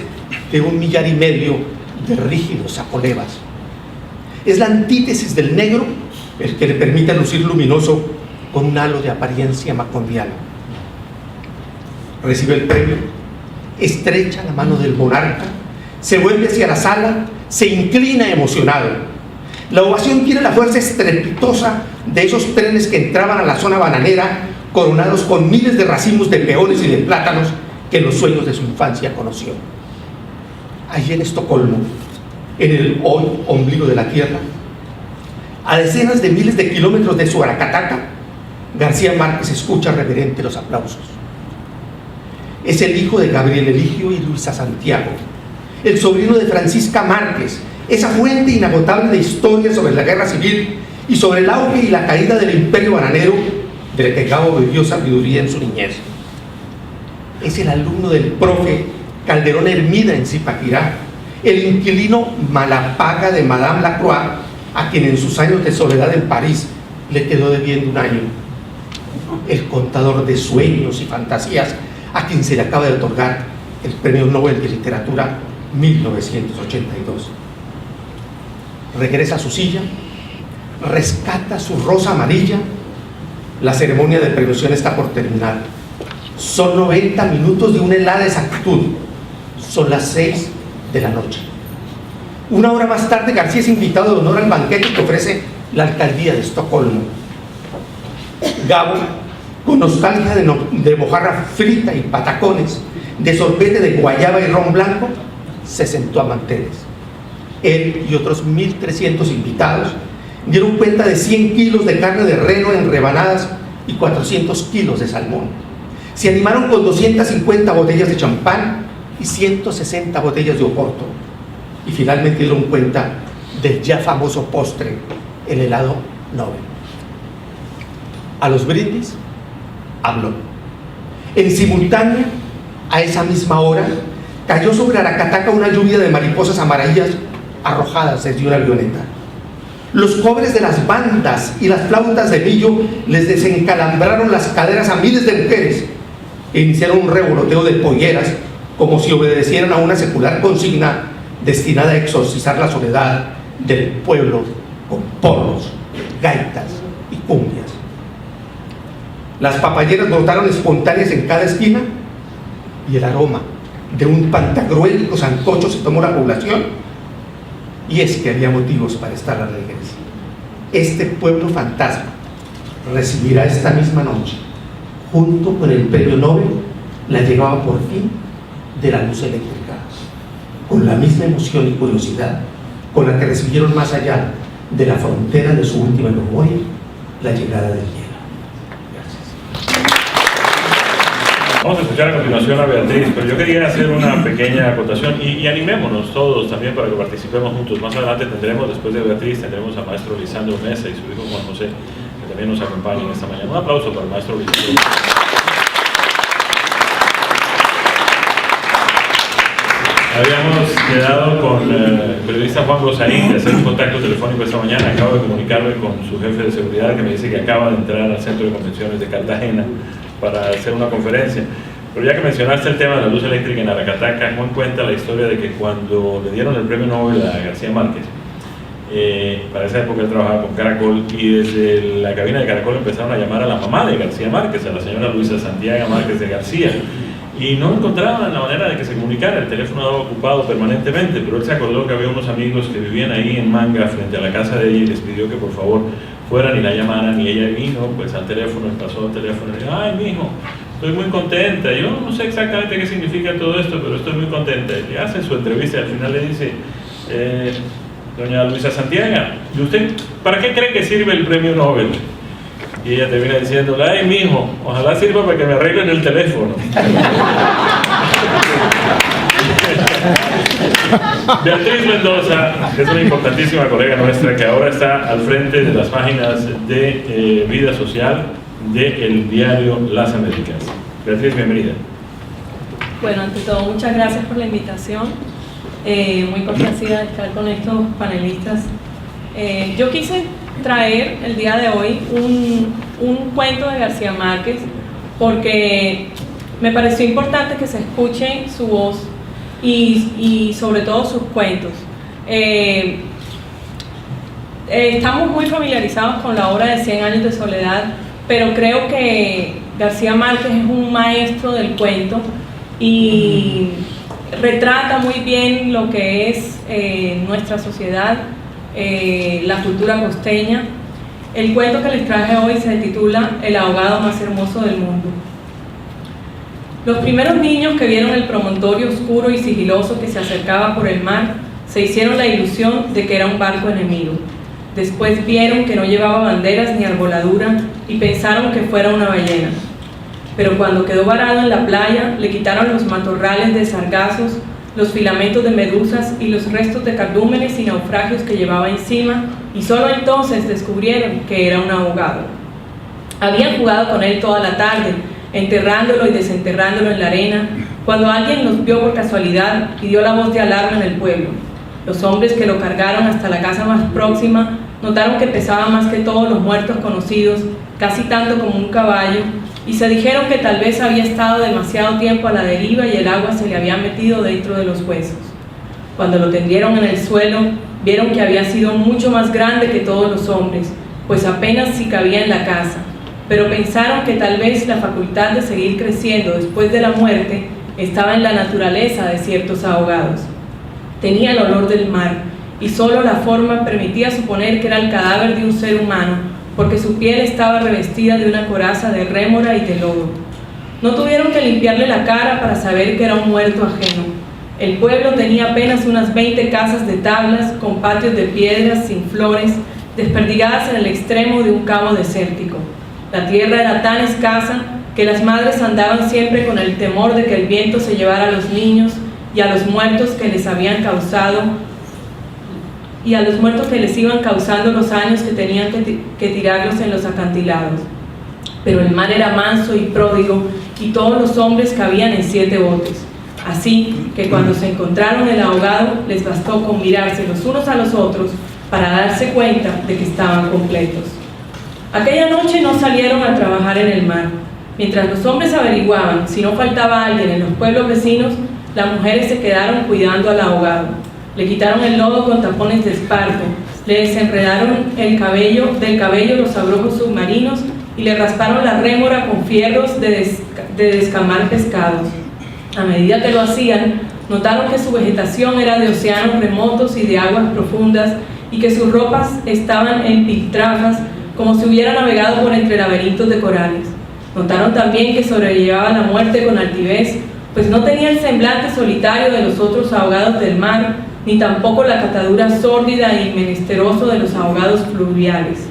de 1,5 millares de rígidos zapolevas. Es la antítesis del negro el que le permite lucir luminoso con un halo de apariencia macondiana. Recibe el premio, estrecha la mano del monarca, se vuelve hacia la sala, se inclina emocionado. La ovación tiene la fuerza estrepitosa de esos trenes que entraban a la zona bananera coronados con miles de racimos de peones y de plátanos que en los sueños de su infancia conoció. Allí en Estocolmo, en el hoy ombligo de la tierra, a decenas de miles de kilómetros de su Aracataca, García Márquez escucha reverente los aplausos. Es el hijo de Gabriel Eligio y Luisa Santiago, el sobrino de Francisca Márquez, esa fuente inagotable de historias sobre la guerra civil y sobre el auge y la caída del imperio bananero del que Gabo bebió sabiduría en su niñez. Es el alumno del profe Calderón Hermida en Zipaquirá, el inquilino malapaga de Madame Lacroix, a quien en sus años de soledad en París le quedó debiendo 1 año. El contador de sueños y fantasías, a quien se le acaba de otorgar el Premio Nobel de Literatura 1982. Regresa a su silla, rescata su rosa amarilla. La ceremonia de premiación está por terminar. Son 90 minutos de una helada exactitud. Son las 6 de la noche. 1 hora más tarde, García es invitado de honor al banquete que ofrece la alcaldía de Estocolmo. Gabo, con nostalgia de mojarra frita y patacones, de sorbete de guayaba y ron blanco, se sentó a manteles. Él y otros 1.300 invitados dieron cuenta de 100 kilos de carne de reno en rebanadas y 400 kilos de salmón. Se animaron con 250 botellas de champán y 160 botellas de oporto. Y finalmente dieron cuenta del ya famoso postre, el helado Nobel. A los brindis habló. En simultánea, a esa misma hora, cayó sobre Aracataca una lluvia de mariposas amarillas arrojadas desde una avioneta. Los cobres de las bandas y las flautas de millo les desencalambraron las caderas a miles de mujeres e iniciaron un revoloteo de polleras como si obedecieran a una secular consigna destinada a exorcizar la soledad del pueblo con porros, gaitas y cumbias. Las papayeras brotaron espontáneas en cada esquina y el aroma de un pantagruélico sancocho se tomó la población. Y es que había motivos para estar alegres. Este pueblo fantasma recibirá esta misma noche, junto con el premio Nobel, la llegada por fin de la luz eléctrica, con la misma emoción y curiosidad con la que recibieron más allá de la frontera de su última memoria la llegada del hielo. Vamos a escuchar a continuación a Beatriz, pero yo quería hacer una pequeña acotación y animémonos todos también para que participemos juntos. Más adelante tendremos, después de Beatriz, tendremos al maestro Lisandro Mesa y su hijo Juan José, que también nos acompañan esta mañana. Un aplauso para el maestro Lisandro. Habíamos quedado con el periodista Juan Rosarín de hacer un contacto telefónico esta mañana. Acabo de comunicarme con su jefe de seguridad que me dice que acaba de entrar al centro de convenciones de Cartagena para hacer una conferencia. Pero ya que mencionaste el tema de la luz eléctrica en Aracataca, Juan cuenta la historia de que cuando le dieron el premio Nobel a García Márquez, para esa época él trabajaba con Caracol y desde la cabina de Caracol empezaron a llamar a la mamá de García Márquez, a la señora Luisa Santiago Márquez de García, y no encontraban la manera de que se comunicara. El teléfono estaba ocupado permanentemente, pero él se acordó que había unos amigos que vivían ahí en Manga frente a la casa de ella y les pidió que por favor fueran y la llamaran, y ella vino pues al teléfono, pasó al teléfono y dijo: ay, mijo, estoy muy contenta, yo no sé exactamente qué significa todo esto, pero estoy muy contenta. Y hace su entrevista y al final le dice: doña Luisa Santiago, ¿y usted para qué cree que sirve el premio Nobel? Y ella termina diciéndole: ay, mijo, ojalá sirva para que me arreglen el teléfono. Beatriz Mendoza es una importantísima colega nuestra que ahora está al frente de las páginas de vida social del diario Las Américas. Beatriz, bienvenida. Bueno, ante todo, muchas gracias por la invitación. muy complacida de estar con estos panelistas. Yo quise traer el día de hoy un cuento de García Márquez porque me pareció importante que se escuche su voz y sobre todo sus cuentos. Estamos muy familiarizados con la obra de 100 años de soledad, pero creo que García Márquez es un maestro del cuento y retrata muy bien lo que es nuestra sociedad, la cultura costeña. El cuento que les traje hoy se titula El ahogado más hermoso del mundo. Los primeros niños que vieron el promontorio oscuro y sigiloso que se acercaba por el mar se hicieron la ilusión de que era un barco enemigo. Después vieron que no llevaba banderas ni arboladura y pensaron que fuera una ballena. Pero cuando quedó varado en la playa, le quitaron los matorrales de sargazos, los filamentos de medusas y los restos de cardúmenes y naufragios que llevaba encima, y solo entonces descubrieron que era un ahogado. Habían jugado con él toda la tarde, enterrándolo y desenterrándolo en la arena, cuando alguien los vio por casualidad y dio la voz de alarma en el pueblo. Los hombres que lo cargaron hasta la casa más próxima notaron que pesaba más que todos los muertos conocidos, casi tanto como un caballo, y se dijeron que tal vez había estado demasiado tiempo a la deriva y el agua se le había metido dentro de los huesos. Cuando lo tendieron en el suelo, vieron que había sido mucho más grande que todos los hombres, pues apenas si cabía en la casa, pero pensaron que tal vez la facultad de seguir creciendo después de la muerte estaba en la naturaleza de ciertos ahogados. Tenía el olor del mar, y solo la forma permitía suponer que era el cadáver de un ser humano, porque su piel estaba revestida de una coraza de rémora y de lodo. No tuvieron que limpiarle la cara para saber que era un muerto ajeno. El pueblo tenía apenas unas 20 casas de tablas, con patios de piedras sin flores, desperdigadas en el extremo de un cabo desértico. La tierra era tan escasa que las madres andaban siempre con el temor de que el viento se llevara a los niños y a los muertos que les habían causado y a los muertos que les iban causando los años que tenían que tirarlos en los acantilados. Pero el mar era manso y pródigo y todos los hombres cabían en 7 botes. Así que cuando se encontraron el ahogado, les bastó con mirarse los unos a los otros para darse cuenta de que estaban completos. Aquella noche no salieron a trabajar en el mar. Mientras los hombres averiguaban si no faltaba alguien en los pueblos vecinos, las mujeres se quedaron cuidando al ahogado. Le quitaron el lodo con tapones de esparto, le desenredaron del cabello los abrojos submarinos y le rasparon la rémora con fierros de descamar pescados. A medida que lo hacían, notaron que su vegetación era de océanos remotos y de aguas profundas y que sus ropas estaban en piltrafas como si hubiera navegado por entre laberintos de corales. Notaron también que sobrellevaba la muerte con altivez, pues no tenía el semblante solitario de los otros ahogados del mar, ni tampoco la catadura sórdida y menesteroso de los ahogados fluviales.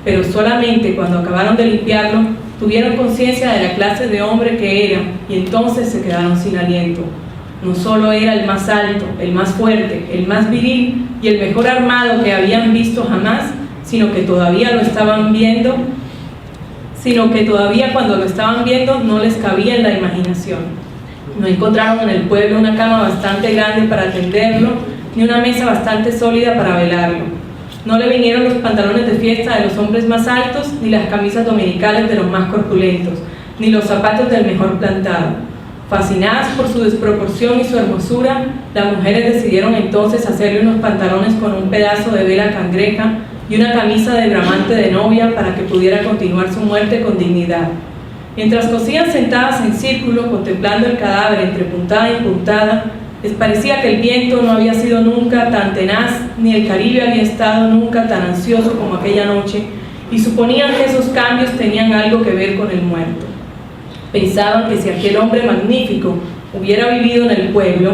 Pero solamente cuando acabaron de limpiarlo, tuvieron conciencia de la clase de hombre que era, y entonces se quedaron sin aliento. No solo era el más alto, el más fuerte, el más viril y el mejor armado que habían visto jamás, sino que todavía cuando lo estaban viendo no les cabía en la imaginación. No encontraron en el pueblo una cama bastante grande para atenderlo, ni una mesa bastante sólida para velarlo. No le vinieron los pantalones de fiesta de los hombres más altos, ni las camisas dominicales de los más corpulentos, ni los zapatos del mejor plantado. Fascinadas por su desproporción y su hermosura, las mujeres decidieron entonces hacerle unos pantalones con un pedazo de vela cangreja y una camisa de bramante de novia para que pudiera continuar su muerte con dignidad. Mientras cosían sentadas en círculo, contemplando el cadáver entre puntada y puntada, les parecía que el viento no había sido nunca tan tenaz, ni el Caribe había estado nunca tan ansioso como aquella noche, y suponían que esos cambios tenían algo que ver con el muerto. Pensaban que si aquel hombre magnífico hubiera vivido en el pueblo,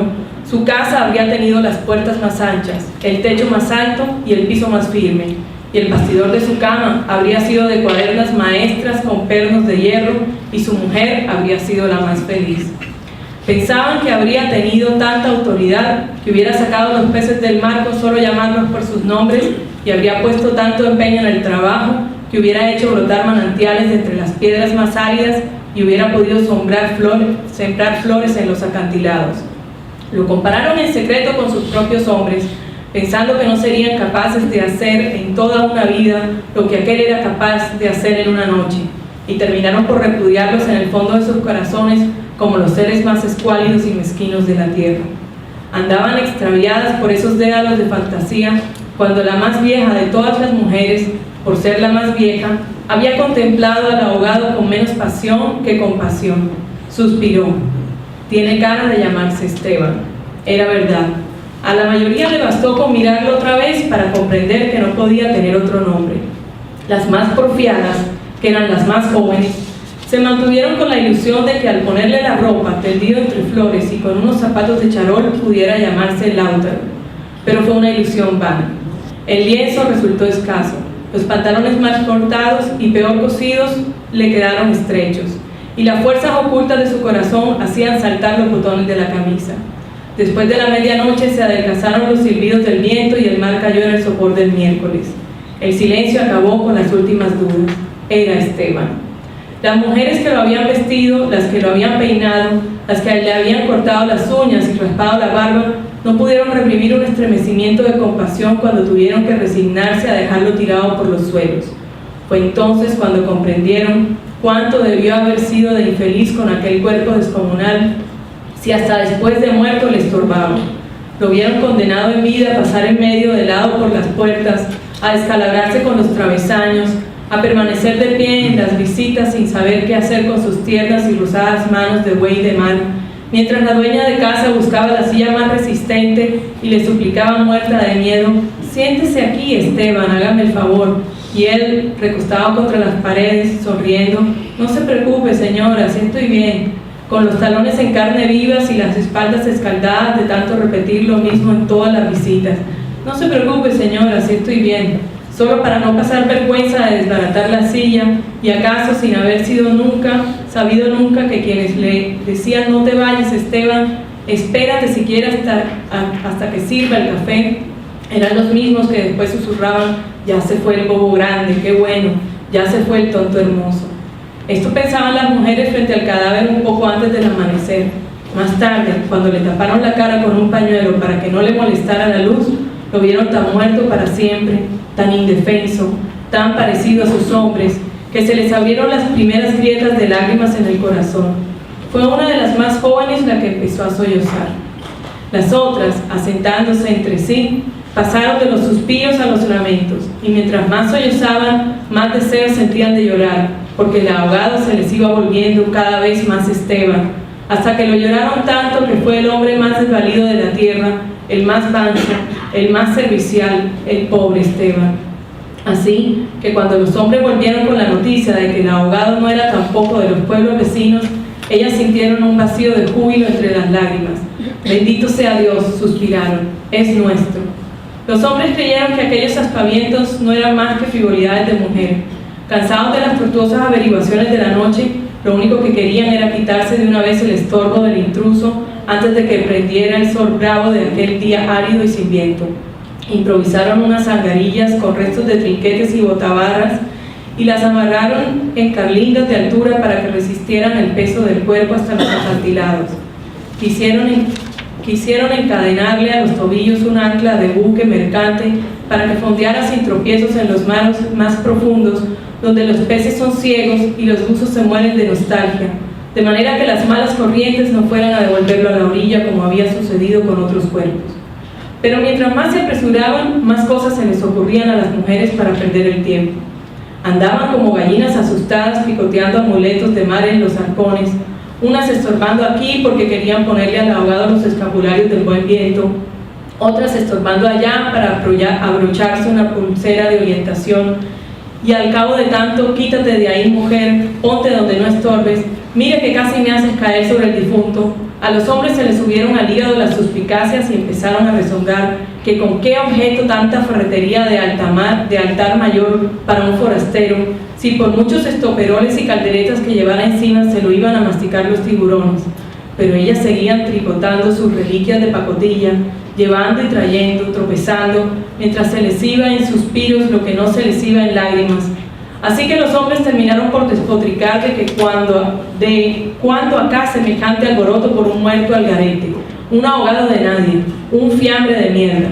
su casa habría tenido las puertas más anchas, el techo más alto y el piso más firme, y el bastidor de su cama habría sido de cuadernas maestras con pernos de hierro, y su mujer habría sido la más feliz. Pensaban que habría tenido tanta autoridad que hubiera sacado los peces del mar con solo llamarlos por sus nombres, y habría puesto tanto empeño en el trabajo que hubiera hecho brotar manantiales de entre las piedras más áridas y hubiera podido sembrar flores en los acantilados. Lo compararon en secreto con sus propios hombres, pensando que no serían capaces de hacer en toda una vida lo que aquel era capaz de hacer en una noche, y terminaron por repudiarlos en el fondo de sus corazones como los seres más escuálidos y mezquinos de la tierra. Andaban extraviadas por esos dédalos de fantasía, cuando la más vieja de todas las mujeres, por ser la más vieja, había contemplado al ahogado con menos pasión que compasión. Suspiró. Tiene cara de llamarse Esteban. Era verdad. A la mayoría le bastó con mirarlo otra vez para comprender que no podía tener otro nombre. Las más porfiadas, que eran las más jóvenes, se mantuvieron con la ilusión de que al ponerle la ropa, tendido entre flores y con unos zapatos de charol, pudiera llamarse Lautaro. Pero fue una ilusión vana. El lienzo resultó escaso. Los pantalones mal cortados y peor cosidos le quedaron estrechos, y las fuerzas ocultas de su corazón hacían saltar los botones de la camisa. Después de la medianoche se adelgazaron los silbidos del viento y el mar cayó en el sopor del miércoles. El silencio acabó con las últimas dudas. Era Esteban. Las mujeres que lo habían vestido, las que lo habían peinado, las que le habían cortado las uñas y raspado la barba, no pudieron reprimir un estremecimiento de compasión cuando tuvieron que resignarse a dejarlo tirado por los suelos. Fue entonces cuando comprendieron cuánto debió haber sido de infeliz con aquel cuerpo descomunal, si hasta después de muerto le estorbaba. Lo vieron condenado en vida a pasar en medio de lado por las puertas, a descalabrarse con los travesaños, a permanecer de pie en las visitas sin saber qué hacer con sus tiernas y rosadas manos de buey de mar, mientras la dueña de casa buscaba la silla más resistente y le suplicaba muerta de miedo: siéntese aquí, Esteban, hágame el favor. Y él, recostado contra las paredes, sonriendo: no se preocupe, señora, así estoy bien, con los talones en carne vivas y las espaldas escaldadas de tanto repetir lo mismo en todas las visitas. No se preocupe, señora, así estoy bien. Solo para no pasar vergüenza de desbaratar la silla, y acaso sin haber sabido nunca que quienes le decían: no te vayas, Esteban, espérate siquiera hasta que sirva el café, eran los mismos que después susurraban: ya se fue el bobo grande, qué bueno, ya se fue el tonto hermoso. Esto pensaban las mujeres frente al cadáver un poco antes del amanecer. Más tarde, cuando le taparon la cara con un pañuelo para que no le molestara la luz, lo vieron tan muerto para siempre, tan indefenso, tan parecido a sus hombres, que se les abrieron las primeras grietas de lágrimas en el corazón. Fue una de las más jóvenes la que empezó a sollozar. Las otras, asentándose entre sí, pasaron de los suspiros a los lamentos, y mientras más sollozaban, más deseos sentían de llorar, porque el ahogado se les iba volviendo cada vez más Esteban, hasta que lo lloraron tanto que fue el hombre más desvalido de la tierra, el más manso, el más servicial, el pobre Esteban. Así que cuando los hombres volvieron con la noticia de que el ahogado no era tampoco de los pueblos vecinos, ellas sintieron un vacío de júbilo entre las lágrimas. Bendito sea Dios, suspiraron, es nuestro. Los hombres creyeron que aquellos aspavientos no eran más que frivolidades de mujer. Cansados de las tortuosas averiguaciones de la noche, lo único que querían era quitarse de una vez el estorbo del intruso antes de que prendiera el sol bravo de aquel día árido y sin viento. Improvisaron unas angarillas con restos de trinquetes y botabarras y las amarraron en carlingas de altura para que resistieran el peso del cuerpo hasta los acantilados. Quisieron encadenarle a los tobillos un ancla de buque mercante para que fondeara sin tropiezos en los mares más profundos, donde los peces son ciegos y los buzos se mueren de nostalgia, de manera que las malas corrientes no fueran a devolverlo a la orilla como había sucedido con otros cuerpos. Pero mientras más se apresuraban, más cosas se les ocurrían a las mujeres para perder el tiempo. Andaban como gallinas asustadas picoteando amuletos de mar en los arcones, unas estorbando aquí porque querían ponerle al ahogado los escapularios del buen viento, otras estorbando allá para abrocharse una pulsera de orientación, y al cabo de tanto: quítate de ahí, mujer, ponte donde no estorbes, mira que casi me haces caer sobre el difunto. A los hombres se les subieron al hígado las suspicacias y empezaron a rezongar que con qué objeto tanta ferretería de altar mayor para un forastero, si por muchos estoperoles y calderetas que llevara encima se lo iban a masticar los tiburones. Pero ellas seguían tricotando sus reliquias de pacotilla, llevando y trayendo, tropezando, mientras se les iba en suspiros lo que no se les iba en lágrimas. Así que los hombres terminaron por despotricar de que cuando acá semejante alboroto por un muerto al garete, un ahogado de nadie, un fiambre de mierda.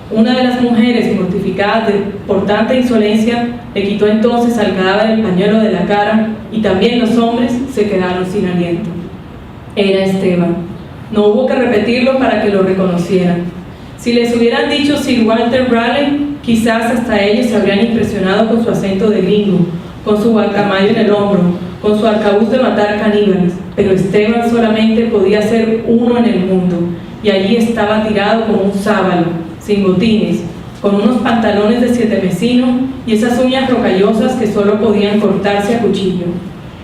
Una de las mujeres, mortificada por tanta insolencia, le quitó entonces al cadáver el pañuelo de la cara y también los hombres se quedaron sin aliento. Era Esteban. No hubo que repetirlo para que lo reconocieran. Si les hubieran dicho Sir Walter Raleigh, quizás hasta ellos se habrían impresionado con su acento de gringo, con su guacamayo en el hombro, con su arcabuz de matar caníbales, pero Esteban solamente podía ser uno en el mundo, y allí estaba tirado como un sábalo, sin botines, con unos pantalones de 7 mecino y esas uñas rocallosas que solo podían cortarse a cuchillo.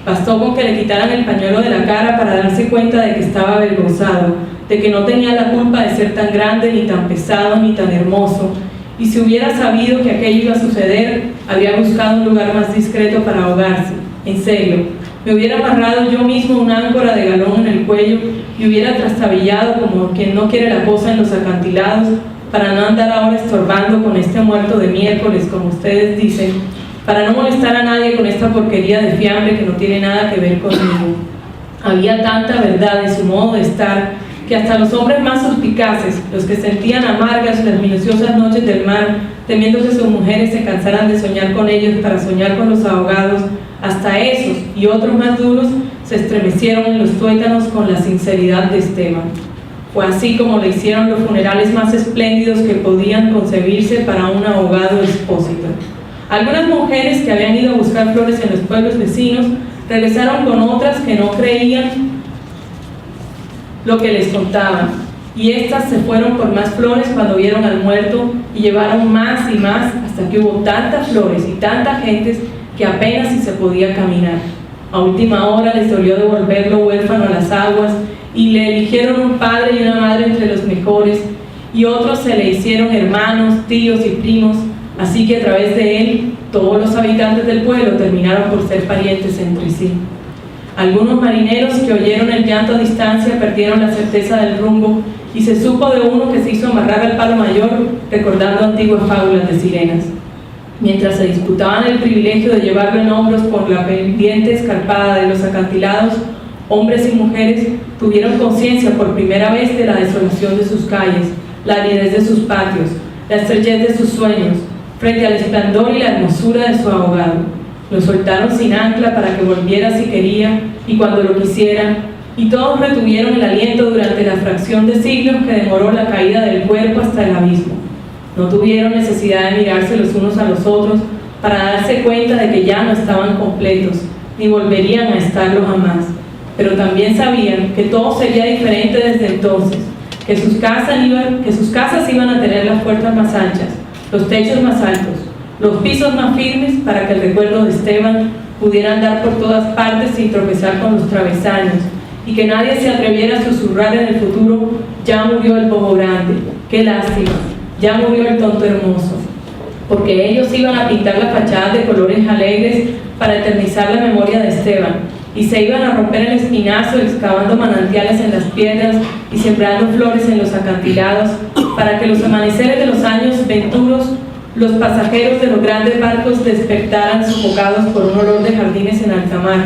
Bastó con que le quitaran el pañuelo de la cara para darse cuenta de que estaba avergonzado, de que no tenía la culpa de ser tan grande, ni tan pesado, ni tan hermoso, y si hubiera sabido que aquello iba a suceder, habría buscado un lugar más discreto para ahogarse. En serio, me hubiera amarrado yo mismo una áncora de galón en el cuello y hubiera trastabillado como quien no quiere la cosa en los acantilados, para no andar ahora estorbando con este muerto de miércoles, como ustedes dicen, para no molestar a nadie con esta porquería de fiambre que no tiene nada que ver conmigo. Había tanta verdad en su modo de estar, que hasta los hombres más suspicaces, los que sentían amargas las minuciosas noches del mar, temiendo que sus mujeres se cansaran de soñar con ellos para soñar con los ahogados, hasta esos y otros más duros se estremecieron en los tuétanos con la sinceridad de Esteban. Fue así como le hicieron los funerales más espléndidos que podían concebirse para un ahogado expósito. Algunas mujeres que habían ido a buscar flores en los pueblos vecinos regresaron con otras que no creían lo que les contaban, y estas se fueron por más flores cuando vieron al muerto y llevaron más y más hasta que hubo tantas flores y tanta gente que apenas si se podía caminar. A última hora les dolió devolverlo huérfano a las aguas y le eligieron un padre y una madre entre los mejores, y otros se le hicieron hermanos, tíos y primos, así que a través de él todos los habitantes del pueblo terminaron por ser parientes entre sí. Algunos marineros que oyeron el llanto a distancia perdieron la certeza del rumbo, y se supo de uno que se hizo amarrar al palo mayor recordando antiguas fábulas de sirenas. Mientras se disputaban el privilegio de llevarlo en hombros por la pendiente escarpada de los acantilados, hombres y mujeres tuvieron conciencia por primera vez de la desolación de sus calles, la aridez de sus patios, la estrechez de sus sueños, frente al esplendor y la hermosura de su ahogado. Lo soltaron sin ancla para que volviera si quería y cuando lo quisiera, y todos retuvieron el aliento durante la fracción de siglos que demoró la caída del cuerpo hasta el abismo. No tuvieron necesidad de mirarse los unos a los otros para darse cuenta de que ya no estaban completos, ni volverían a estarlo jamás. Pero también sabían que todo sería diferente desde entonces, que sus casas iban a tener las puertas más anchas, los techos más altos, los pisos más firmes, para que el recuerdo de Esteban pudiera andar por todas partes sin tropezar con los travesaños, y que nadie se atreviera a susurrar en el futuro: ya murió el bobo grande, qué lástima, ya murió el tonto hermoso, porque ellos iban a pintar las fachadas de colores alegres para eternizar la memoria de Esteban, y se iban a romper el espinazo excavando manantiales en las piedras y sembrando flores en los acantilados, para que los amaneceres de los años venturos, los pasajeros de los grandes barcos despertaran sofocados por un olor de jardines en alta mar,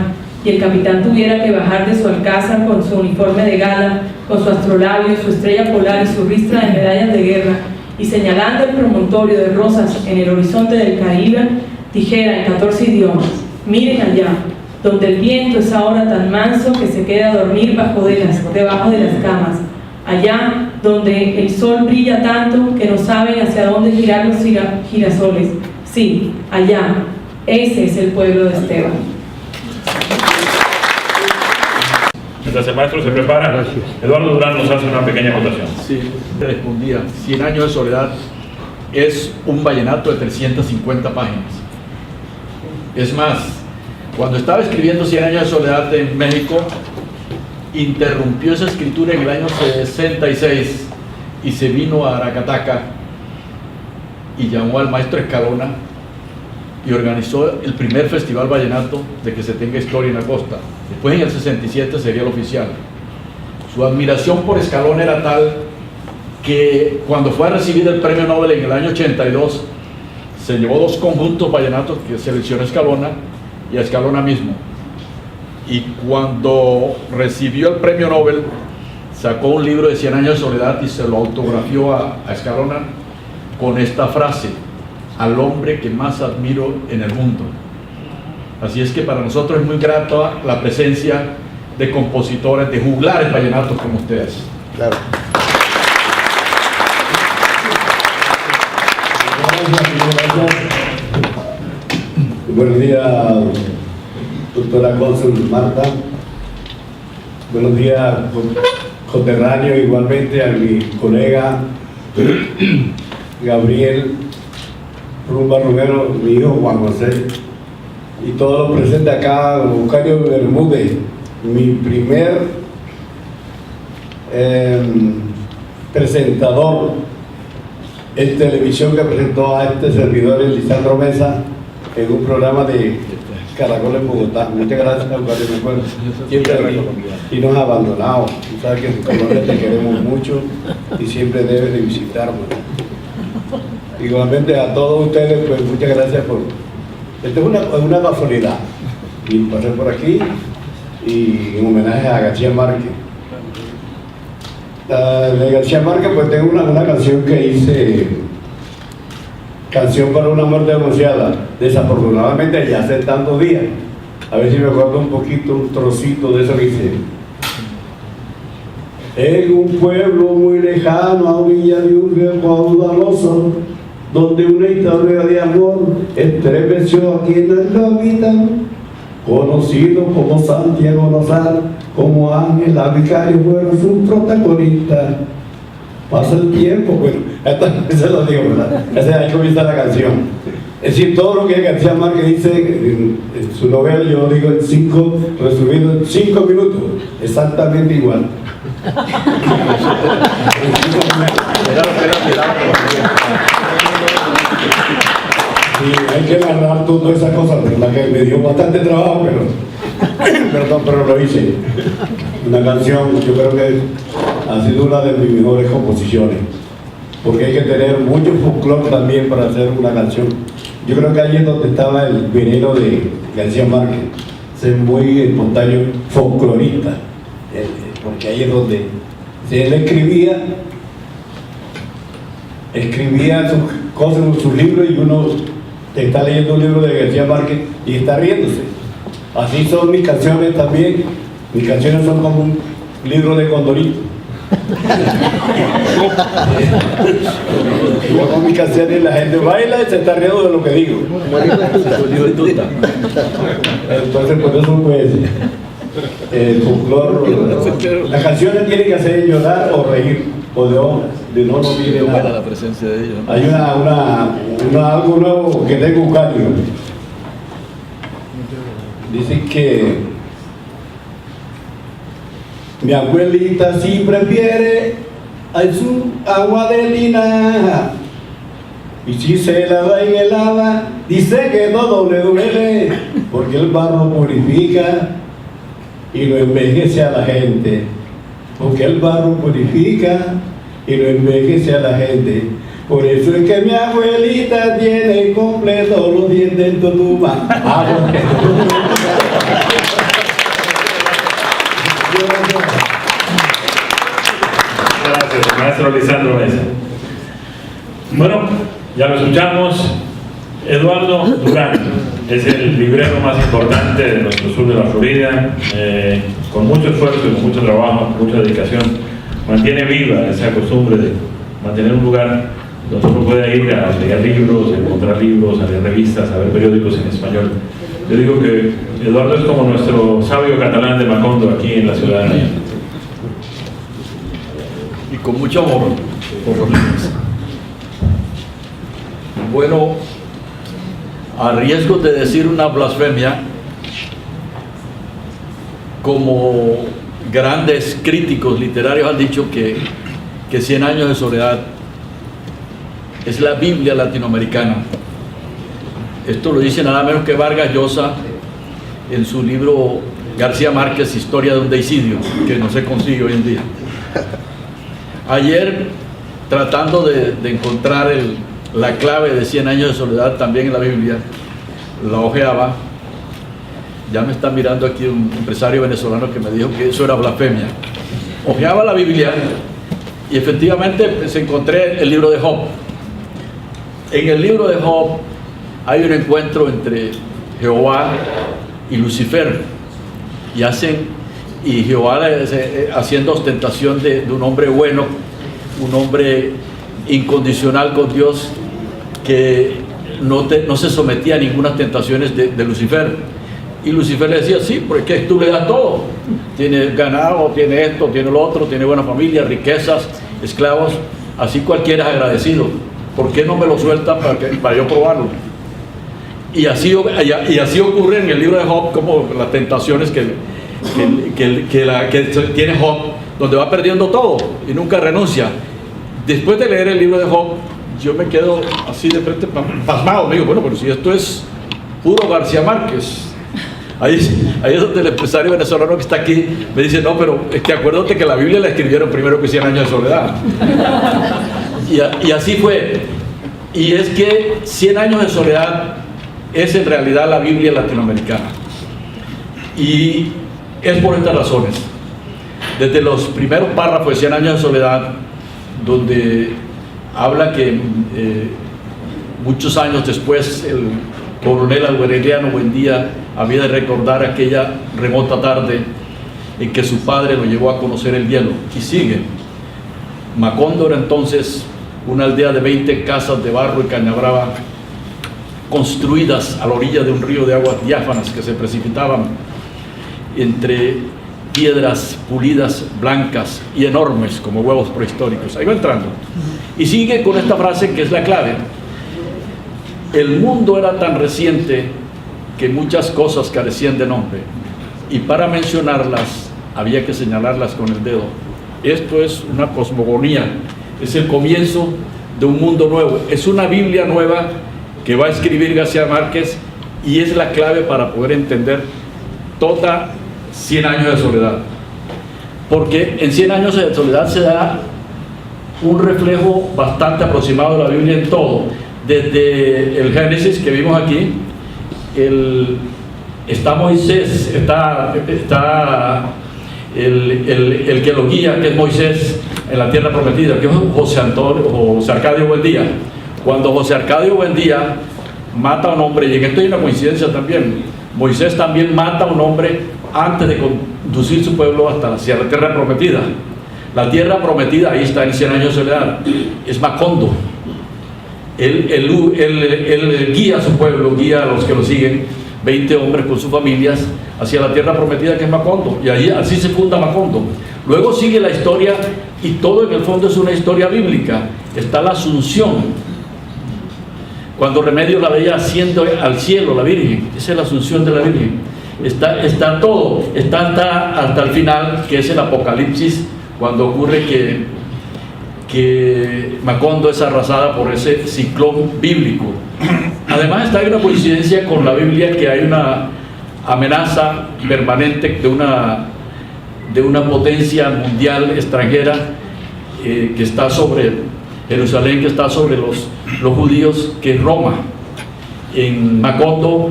y el capitán tuviera que bajar de su alcázar con su uniforme de gala, con su astrolabio, su estrella polar y su ristra de medallas de guerra, y señalando el promontorio de rosas en el horizonte del Caribe, dijera en 14 idiomas: miren allá, donde el viento es ahora tan manso que se queda a dormir debajo de las camas, allá donde el sol brilla tanto que no saben hacia dónde girar los girasoles. Sí, allá, ese es el pueblo de Esteban. Mientras el maestro se prepara, Eduardo Durán nos hace una pequeña acotación. Sí, respondía: 100 años de soledad es un vallenato de 350 páginas. Es más, cuando estaba escribiendo 100 años de soledad en México, interrumpió esa escritura en el año 66 y se vino a Aracataca y llamó al maestro Escalona y organizó el primer festival vallenato de que se tenga historia en la costa. Después, en el 67, sería el oficial. Su admiración por Escalona era tal que cuando fue a recibir el premio Nobel en el año 82, se llevó 2 conjuntos vallenatos que seleccionó Escalona y a Escalona mismo. Y cuando recibió el premio Nobel, sacó un libro de 100 años de soledad y se lo autografió a Escalona con esta frase: al hombre que más admiro en el mundo. Así es que para nosotros es muy grata la presencia de compositores, de juglares vallenatos como ustedes. Claro. Buenos días, doctora cónsul Marta. Buenos días, coterráneo, igualmente a mi colega Gabriel Rumba Romero, mi hijo Juan José, y todos los presentes acá, Eucario Bermúdez, mi primer presentador en televisión que presentó a este servidor, el Lisandro Mesa, en un programa de Caracol en Bogotá. Muchas gracias, Eucario, me acuerdo. Siempre aquí. Y nos ha abandonado. Tú sabes que en Colombia te queremos mucho y siempre debes de visitarnos. Igualmente a todos ustedes, pues muchas gracias por... Esta es una casualidad. Y pasé por aquí y en homenaje a García Márquez. De García Márquez, pues tengo una canción que hice, Canción para una muerte anunciada. Desafortunadamente ya hace tantos días. A ver si me acuerdo un poquito, un trocito de eso que hice. En un pueblo muy lejano, a orilla de un río caudaloso, donde una historia de amor estremeció a quienes lo habitan, conocido como Santiago Lozar, como Ángela Vicario fueron sus protagonistas. Pasa el tiempo, bueno, eso lo digo, ¿verdad? Ahí comienza la canción. Es decir, todo lo que García Márquez dice en su novela, yo lo digo resumido en 5 minutos, exactamente igual. Sí, hay que narrar todas esas cosas, ¿verdad? Que me dio bastante trabajo, pero lo hice. Una canción, yo creo que ha sido una de mis mejores composiciones, porque hay que tener mucho folclore también para hacer una canción. Yo creo que ahí es donde estaba el veneno de García Márquez, ser muy espontáneo folclorista, porque ahí es donde si él escribía sus cosas en sus libros, y uno está leyendo un libro de García Márquez y está riéndose. Así son mis canciones también. Mis canciones son como un libro de Condorito. Yo con mis canciones la gente baila y se está riendo de lo que digo. Entonces por eso pues el folclore, las canciones tienen que hacer llorar o reír, o de no viene nada. La presencia de ellos, ¿no? Hay algo nuevo que tengo Eucario. Dicen que mi abuelita sí prefiere a su agua de linaja, y si se la da en helada, dice que todo le duele, porque el barro purifica y lo envejece a la gente, porque el barro purifica y lo envejece a la gente. Por eso es que mi abuelita tiene completo los dientes en Totuma. Gracias, maestro Lisandro Mesa. Bueno, ya lo escuchamos. Eduardo Durán es el librero más importante de nuestro sur de la Florida. Con mucho esfuerzo y con mucho trabajo, con mucha dedicación, mantiene viva esa costumbre de mantener un lugar donde uno puede ir a leer libros, a encontrar libros, a leer revistas, a ver periódicos en español. Yo digo que Eduardo es como nuestro sabio catalán de Macondo aquí en la ciudadanía. Y con mucho amor por los libros. Bueno, a riesgo de decir una blasfemia, como grandes críticos literarios han dicho que 100 años de soledad es la Biblia latinoamericana. Esto lo dice nada menos que Vargas Llosa en su libro García Márquez, Historia de un deicidio, que no se consigue hoy en día. Ayer, tratando de encontrar la clave de 100 años de soledad también en la Biblia, la ojeaba. Ya me está mirando aquí un empresario venezolano que me dijo que eso era blasfemia. hojeaba la Biblia y efectivamente pues, encontré el libro de Job. En el libro de Job hay un encuentro entre Jehová y Lucifer y Jehová haciendo ostentación de un hombre bueno, un hombre incondicional con Dios, que no se sometía a ninguna tentaciones de Lucifer. Y Lucifer le decía, sí, porque tú le das todo, tiene ganado, tiene esto, tiene lo otro, tiene buena familia, riquezas, esclavos, así cualquiera es agradecido. ¿Por qué no me lo sueltan para yo probarlo? Y así ocurre en el libro de Job, como las tentaciones que tiene Job, donde va perdiendo todo y nunca renuncia. Después de leer el libro de Job, yo me quedo así de frente pasmado. Me digo, bueno, pero si esto es puro García Márquez. Ahí es donde el empresario venezolano que está aquí me dice, no, pero es que acuérdate que la Biblia la escribieron primero que 100 años de soledad. Y así fue. Y es que 100 años de soledad es en realidad la Biblia latinoamericana. Y es por estas razones. Desde los primeros párrafos de 100 años de soledad, donde habla que muchos años después el coronel Aureliano Buendía había de recordar aquella remota tarde en que su padre lo llevó a conocer el hielo. Y sigue. Macondo era entonces una aldea de 20 casas de barro y caña brava, construidas a la orilla de un río de aguas diáfanas que se precipitaban entre piedras pulidas, blancas y enormes como huevos prehistóricos. Ahí va entrando. Y sigue con esta frase que es la clave. El mundo era tan reciente que muchas cosas carecían de nombre, y para mencionarlas había que señalarlas con el dedo. Esto es una cosmogonía, es el comienzo de un mundo nuevo, es una Biblia nueva que va a escribir García Márquez, y es la clave para poder entender toda 100 años de soledad, porque en 100 años de soledad se da un reflejo bastante aproximado de la Biblia en todo, desde el Génesis que vimos aquí, está Moisés, está el que lo guía, que es Moisés en la tierra prometida, que es José Arcadio Buendía. Cuando José Arcadio Buendía mata a un hombre, y en esto hay una coincidencia también, Moisés también mata a un hombre antes de conducir su pueblo hasta la tierra prometida. La tierra prometida, ahí está en 100 años de soledad, es Macondo. Él guía a su pueblo, guía a los que lo siguen, 20 hombres con sus familias, hacia la tierra prometida que es Macondo, y ahí así se funda Macondo. Luego sigue la historia, y todo en el fondo es una historia bíblica. Está la Asunción, cuando Remedios la veía asciendo al cielo, la Virgen, esa es la Asunción de la Virgen. Está todo, está hasta el final, que es el Apocalipsis, cuando ocurre que Macondo es arrasada por ese ciclón bíblico. Además hay una coincidencia con la Biblia, que hay una amenaza permanente de una potencia mundial extranjera que está sobre Jerusalén, que está sobre los judíos, que es Roma. En Macondo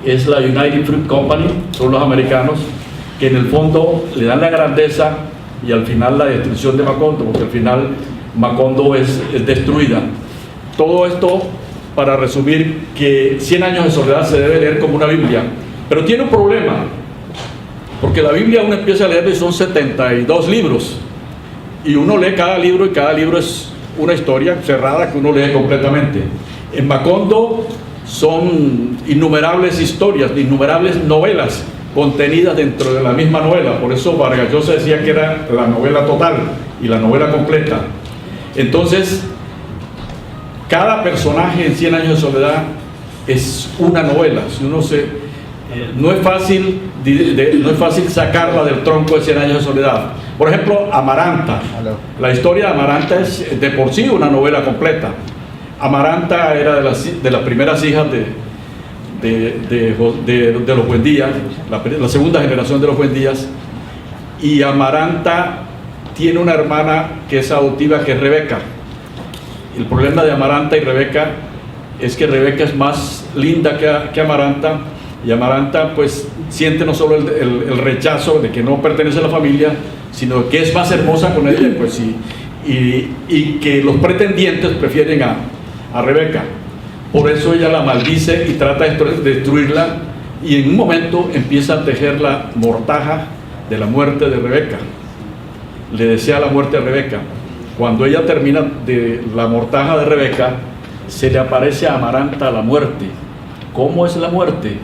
es la United Fruit Company, son los americanos, que en el fondo le dan la grandeza y al final la destrucción de Macondo, porque al final Macondo es destruida. Todo esto para resumir que 100 años de soledad se debe leer como una Biblia, pero tiene un problema, porque la Biblia uno empieza a leer y son 72 libros, y uno lee cada libro, y cada libro es una historia cerrada que uno lee completamente. En Macondo son innumerables historias, innumerables novelas contenidas dentro de la misma novela. Por eso Vargas Llosa decía que era la novela total y la novela completa. Entonces, cada personaje en 100 años de soledad es una novela. Si uno no es fácil sacarla del tronco de 100 años de soledad. Por ejemplo, Amaranta. La historia de Amaranta es de por sí una novela completa. Amaranta era de las primeras hijas de los Buendía, la segunda generación de los Buendías, y Amaranta tiene una hermana que es adoptiva, que es Rebeca. El problema de Amaranta y Rebeca es que Rebeca es más linda que Amaranta, y Amaranta pues siente no solo el rechazo de que no pertenece a la familia, sino que es más hermosa con ella, pues, y que los pretendientes prefieren a Rebeca. Por eso ella la maldice y trata de destruirla, y en un momento empieza a tejer la mortaja de la muerte de Rebeca. Le desea la muerte a Rebeca. Cuando ella termina de la mortaja de Rebeca, se le aparece a Amaranta la muerte. ¿Cómo es la muerte?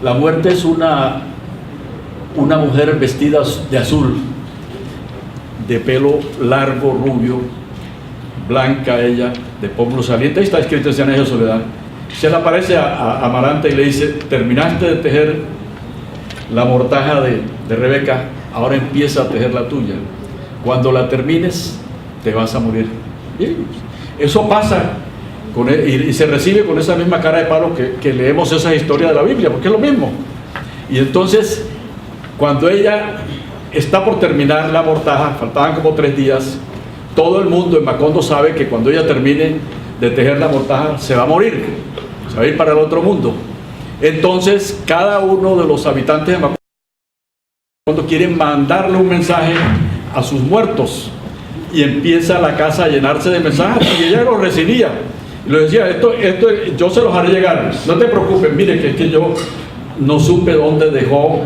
La muerte es una mujer vestida de azul, de pelo largo, rubio, blanca ella, de pómulo saliente. Ahí está escrito en Cien años de soledad. Se le aparece a Amaranta y le dice: terminaste de tejer la mortaja de Rebeca, ahora empieza a tejer la tuya. Cuando la termines, te vas a morir. Y eso pasa y se recibe con esa misma cara de palo que leemos esas historias de la Biblia, porque es lo mismo. Y entonces, cuando ella está por terminar la mortaja, faltaban como 3 días, todo el mundo en Macondo sabe que cuando ella termine de tejer la mortaja se va a morir, se va a ir para el otro mundo. Entonces cada uno de los habitantes de Macondo quiere mandarle un mensaje a sus muertos, y empieza la casa a llenarse de mensajes, y ella lo recibía y le decía: esto yo se los haré llegar, no te preocupes, mire que es que yo no supe dónde dejó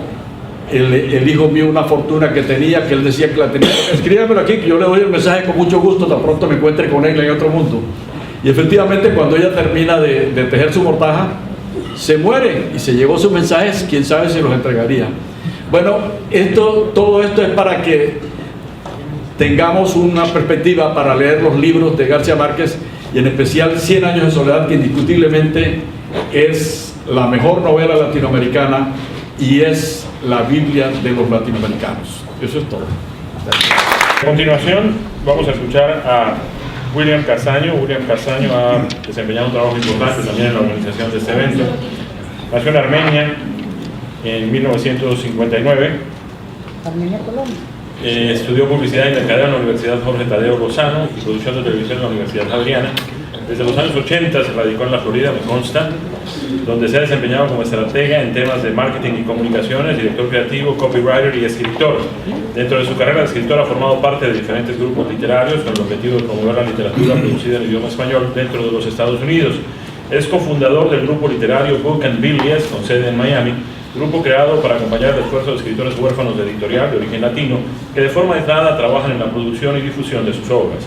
el hijo mío una fortuna que tenía, que él decía que la tenía, escríbamelo aquí que yo le doy el mensaje con mucho gusto, tan pronto me encuentre con él en otro mundo. Y efectivamente, cuando ella termina de tejer su mortaja, se muere y se llevó sus mensajes, quién sabe si los entregaría. Bueno, todo esto es para que tengamos una perspectiva para leer los libros de García Márquez, y en especial Cien años de soledad, que indiscutiblemente es la mejor novela latinoamericana y es la Biblia de los latinoamericanos. Eso es todo. A continuación vamos a escuchar a William Castaño. William Castaño ha desempeñado un trabajo importante también en la organización de este evento. Nació en Armenia en 1959. Armenia, Colombia. Estudió publicidad y mercadeo en la Universidad Jorge Tadeo Lozano y producción de televisión en la Universidad Javeriana. Desde los años 80 se radicó en la Florida, me consta, donde se ha desempeñado como estratega en temas de marketing y comunicaciones, director creativo, copywriter y escritor. Dentro de su carrera de escritor ha formado parte de diferentes grupos literarios con el objetivo de promover la literatura producida en idioma español dentro de los Estados Unidos. Es cofundador del grupo literario Book and Biblias, con sede en Miami, grupo creado para acompañar el esfuerzo de escritores huérfanos de editorial de origen latino que de forma aislada trabajan en la producción y difusión de sus obras.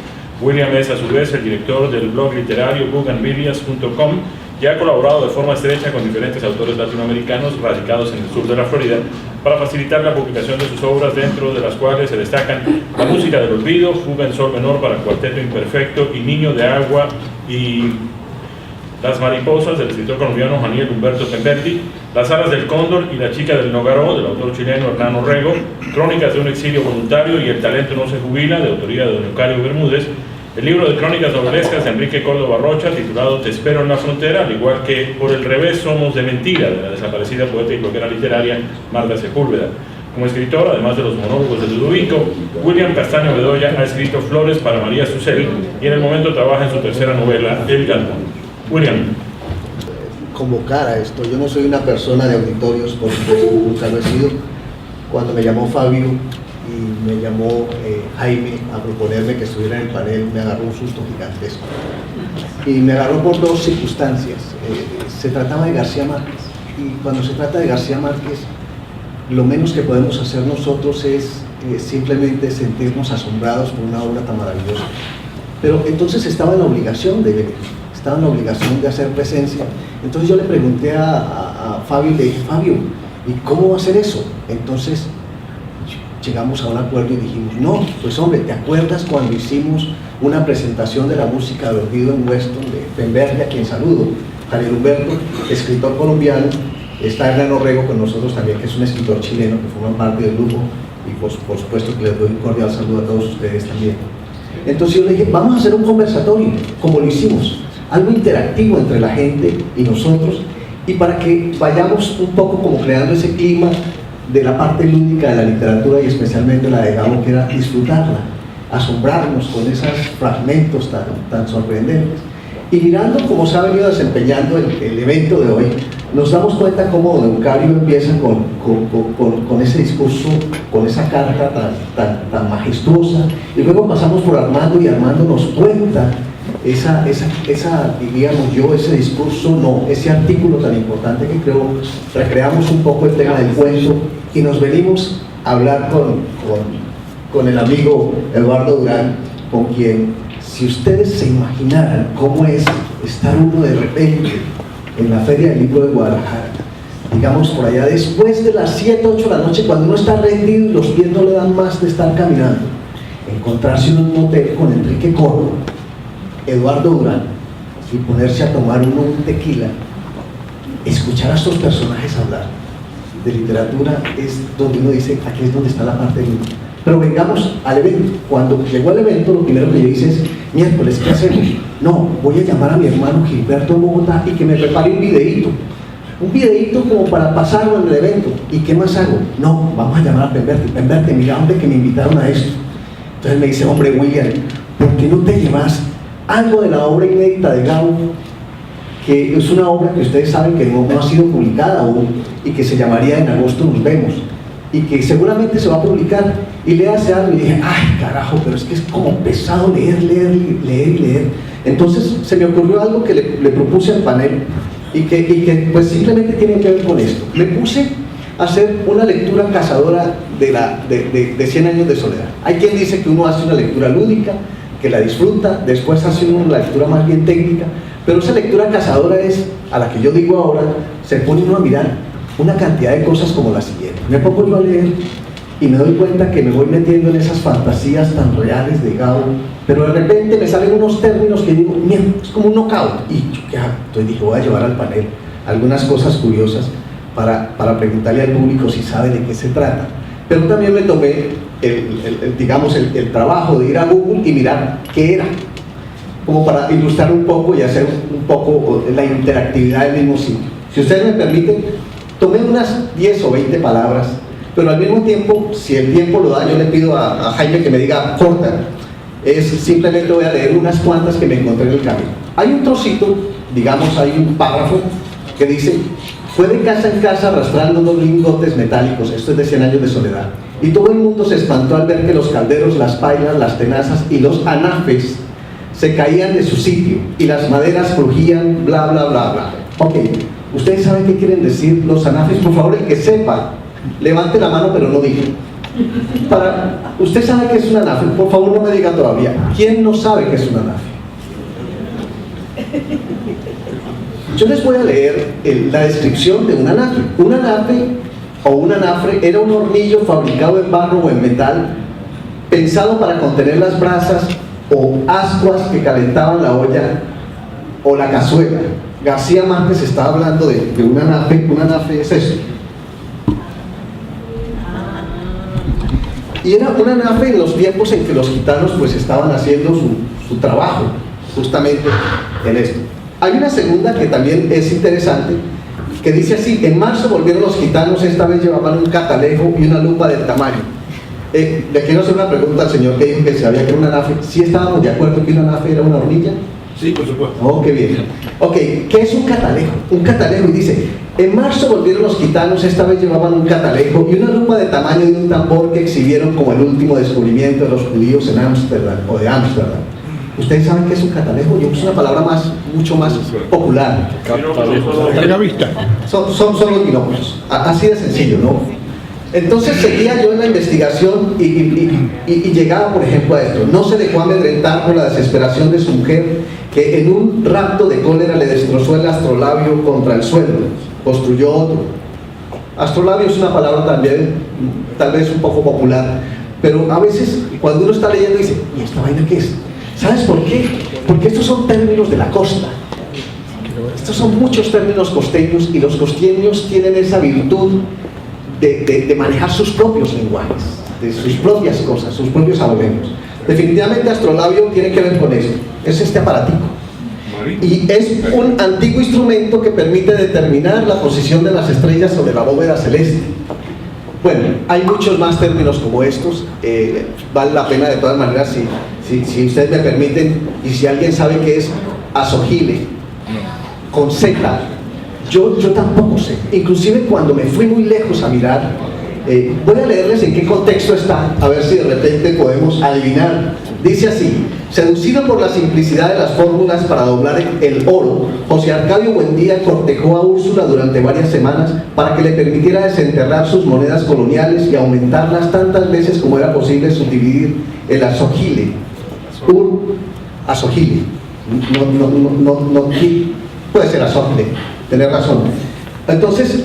William es a su vez el director del blog literario bookandbiblias.com y ha colaborado de forma estrecha con diferentes autores latinoamericanos radicados en el sur de la Florida para facilitar la publicación de sus obras, dentro de las cuales se destacan La música del olvido, Fuga en sol menor para cuarteto imperfecto y Niño de agua y Las mariposas, del escritor colombiano Janiel Humberto Pemberti, Las alas del cóndor y La chica del Nogaró, del autor chileno Hernán Orrego, Crónicas de un exilio voluntario y El talento no se jubila, de autoría de don Eucario Bermúdez, el libro de crónicas novelescas de Enrique Córdoba Rocha, titulado Te espero en la frontera, al igual que Por el revés somos de mentira, de la desaparecida poeta y bloguera literaria Marta Sepúlveda. Como escritor, además de los monólogos de Ludovico, William Castaño Bedoya ha escrito Flores para María Susel y en el momento trabaja en su tercera novela, El Galpón. William. Convocar a esto. Yo no soy una persona de auditorios, por supuesto, nunca lo he sido. Cuando me llamó Fabio y me llamó Jaime a proponerme que estuviera en el panel, me agarró un susto gigantesco. Y me agarró por 2 circunstancias. Se trataba de García Márquez. Y cuando se trata de García Márquez, lo menos que podemos hacer nosotros es simplemente sentirnos asombrados por una obra tan maravillosa. Pero entonces estaba en la obligación de venir. Estaba en la obligación de hacer presencia. Entonces yo le pregunté a Fabio y le dije: Fabio, ¿y cómo va a ser eso? Entonces llegamos a un acuerdo y dijimos: no, pues hombre, ¿te acuerdas cuando hicimos una presentación de la música de Olvido en Weston de Pemberti, a quien saludo, Janiel Humberto, escritor colombiano? Está Hernán Orrego con nosotros también, que es un escritor chileno que forma parte del grupo, y por supuesto que les doy un cordial saludo a todos ustedes también. Entonces yo le dije: vamos a hacer un conversatorio, como lo hicimos, algo interactivo entre la gente y nosotros, y para que vayamos un poco como creando ese clima de la parte lúdica de la literatura, y especialmente la de Gabo, que era disfrutarla, asombrarnos con esos fragmentos tan sorprendentes. Y mirando cómo se ha venido desempeñando el evento de hoy, nos damos cuenta cómo don Eucario empieza con ese discurso, con esa carta tan majestuosa, y luego pasamos por Armando, y Armando nos cuenta ese discurso, no, ese artículo tan importante que creo, recreamos un poco el tema del cuento, y nos venimos a hablar con el amigo Eduardo Durán, con quien, si ustedes se imaginaran cómo es estar uno de repente en la Feria del Libro de Guadalajara, digamos por allá después de las 7, 8 de la noche, cuando uno está rendido y los pies no le dan más de estar caminando, encontrarse en un hotel con Enrique Corro, Eduardo Durán, y ponerse a tomar un tequila, escuchar a estos personajes hablar de literatura, es donde uno dice, aquí es donde está la parte del libro. Pero vengamos al evento. Cuando llegó al evento, lo primero que yo hice es, miércoles, ¿qué hacemos? No, voy a llamar a mi hermano Gilberto en Bogotá y que me prepare un videíto como para pasarlo en el evento. ¿Y qué más hago? No, vamos a llamar a Pemberti, mira, hombre, que me invitaron a esto. Entonces me dice, hombre, William, ¿por qué no te llevas algo de la obra inédita de Gabo, que es una obra que ustedes saben que no ha sido publicada aún, y que se llamaría En agosto nos vemos, y que seguramente se va a publicar? Y le hace algo y dije, ay carajo, pero es que es como pesado leer. Entonces se me ocurrió algo que le propuse al panel, y que pues simplemente tiene que ver con esto. Me puse a hacer una lectura cazadora de 100 años de soledad. Hay quien dice que uno hace una lectura lúdica, que la disfruta, después hace una lectura más bien técnica, pero esa lectura cazadora es, a la que yo digo ahora, se pone uno a mirar una cantidad de cosas como la siguiente. Me pongo yo a leer y me doy cuenta que me voy metiendo en esas fantasías tan reales de Gabo, pero de repente me salen unos términos que digo, mira, es como un knockout, y yo qué hago. Entonces dije, voy a llevar al panel algunas cosas curiosas para preguntarle al público si sabe de qué se trata. Pero también me tomé el trabajo de ir a Google y mirar qué era, como para ilustrar un poco y hacer un poco la interactividad del mismo sitio. Si ustedes me permiten, tomé unas 10 o 20 palabras, pero al mismo tiempo, si el tiempo lo da, yo le pido a Jaime que me diga corta. Simplemente voy a leer unas cuantas que me encontré en el camino. Hay un trocito, digamos, hay un párrafo que dice: fue de casa en casa arrastrando unos lingotes metálicos, esto es de 100 años de soledad, y todo el mundo se espantó al ver que los calderos, las pailas, las tenazas y los anafes se caían de su sitio, y las maderas crujían, bla, bla, bla, bla. Ok, ¿ustedes saben qué quieren decir los anafes? Por favor, el que sepa, levante la mano, pero no diga. ¿Usted sabe qué es un anafe? Por favor, no me diga todavía. ¿Quién no sabe qué es un anafe? Yo les voy a leer la descripción de un anafe. Un anafe o un anafre era un hornillo fabricado en barro o en metal, pensado para contener las brasas o ascuas que calentaban la olla o la cazuela. García Márquez estaba hablando de un anafe. Un anafe es eso. Y era un anafe en los tiempos en que los gitanos pues estaban haciendo su trabajo, justamente en esto. Hay una segunda que también es interesante, que dice así: en marzo volvieron los gitanos, esta vez llevaban un catalejo y una lupa del tamaño. Le quiero hacer una pregunta al señor que dijo que sabía que era un anafe. ¿Sí estábamos de acuerdo que un anafe era una hornilla? Sí, por supuesto. Oh, qué bien. Ok, ¿qué es un catalejo? Un catalejo, y dice: en marzo volvieron los gitanos, esta vez llevaban un catalejo y una lupa de tamaño de un tambor que exhibieron como el último descubrimiento de los judíos en Ámsterdam, o de Ámsterdam. ¿Ustedes saben qué es un catalejo? Yo uso una palabra mucho más popular. Son los binóculos. Así de sencillo, ¿no? Entonces seguía yo en la investigación y llegaba, por ejemplo, a esto: no se dejó amedrentar por la desesperación de su mujer, que en un rapto de cólera le destrozó el astrolabio contra el suelo, construyó otro. Astrolabio es una palabra también, tal vez un poco popular, pero a veces cuando uno está leyendo dice: ¿y esta vaina qué es? ¿Sabes por qué? Porque estos son términos de la costa. Estos son muchos términos costeños, y los costeños tienen esa virtud de manejar sus propios lenguajes, de sus propias cosas, sus propios abolentos. Definitivamente astrolabio tiene que ver con esto. Es este aparatico. Y es un antiguo instrumento que permite determinar la posición de las estrellas sobre la bóveda celeste. Bueno, hay muchos más términos como estos. Vale la pena de todas maneras, si ustedes me permiten, y si alguien sabe qué es azogile, con Z. Yo tampoco sé. Inclusive cuando me fui muy lejos a mirar, voy a leerles en qué contexto está, a ver si de repente podemos adivinar. Dice así: seducido por la simplicidad de las fórmulas para doblar el oro, José Arcadio Buendía cortejó a Úrsula durante varias semanas para que le permitiera desenterrar sus monedas coloniales y aumentarlas tantas veces como era posible subdividir el azogile. Azogile. No, puede ser azogile, tenés razón. Entonces,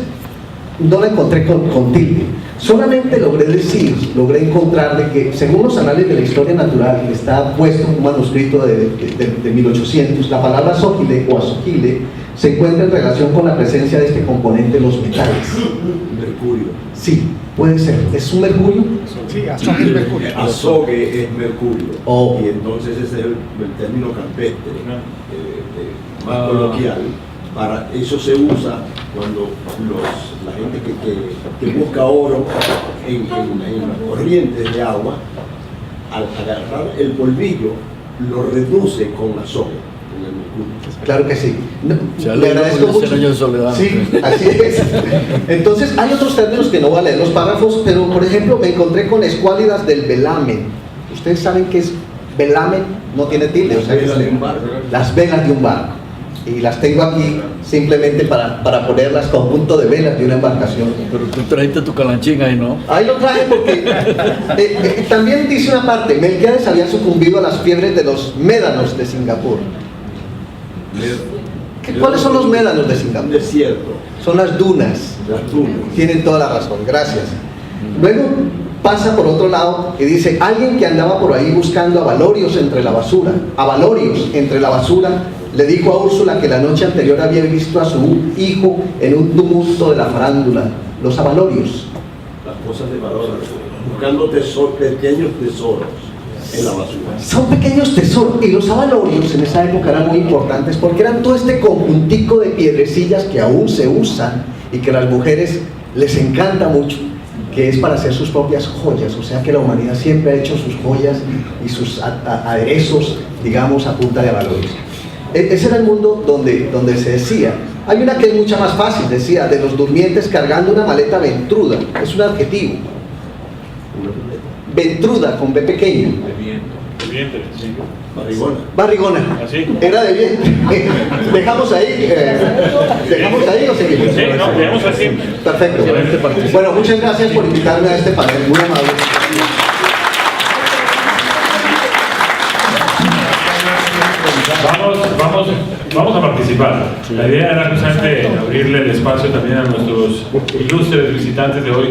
no la encontré con tilde. Solamente logré encontrar de que, según los anales de la historia natural, que está puesto en un manuscrito de 1800, la palabra azogile o azogile se encuentra en relación con la presencia de este componente en los metales. Mercurio. Sí, puede ser. ¿Es un mercurio? Sí, azogue es mercurio. Azogue es mercurio. Oh. Y entonces ese es el término campestre, más coloquial. Para eso se usa cuando la gente que busca oro en las corrientes de agua, al agarrar el polvillo, lo reduce con azogue, con el mercurio. Claro que sí. Le agradezco mucho. 100 años de soledad. Sí, así es. Entonces, hay otros términos que no voy a leer los párrafos, pero por ejemplo, me encontré con escuálidas del velamen. ¿Ustedes saben qué es velamen? No tiene tilde, o sea, las velas de un barco. Y las tengo aquí simplemente para ponerlas conjunto de velas de una embarcación. Pero tú trajiste tu calanchín ahí, ¿no? Ahí lo traje porque también dice una parte: Melquiades había sucumbido a las fiebres de los médanos de Singapur. ¿Cuáles son los médanos de Singapur? Desierto. Son las dunas. Las dunas. Tienen toda la razón, gracias. Luego pasa por otro lado y dice: alguien que andaba por ahí buscando avalorios entre la basura, le dijo a Úrsula que la noche anterior había visto a su hijo en un tumulto de la farándula. Los avalorios. Las cosas de valor, buscando pequeños tesoros en la basura. Son pequeños tesoros, y los avalorios en esa época eran muy importantes porque eran todo este conjuntico de piedrecillas que aún se usan y que a las mujeres les encanta mucho, que es para hacer sus propias joyas. O sea que la humanidad siempre ha hecho sus joyas y sus aderezos, digamos, a punta de avalorios. Ese era el mundo donde se decía. Hay una que es mucha más fácil, decía: de los durmientes cargando una maleta ventruda. Es un adjetivo. Ventruda, con B pequeña. De vientre, sí. Barrigona. ¿Así? Era de vientre. ¿Dejamos ahí? ¿Dejamos ahí o seguimos? Sí, no, dejamos así. Perfecto. Bueno, muchas gracias por invitarme a este panel. Muy amable. Vamos a participar. La idea era justamente abrirle el espacio también a nuestros ilustres visitantes de hoy.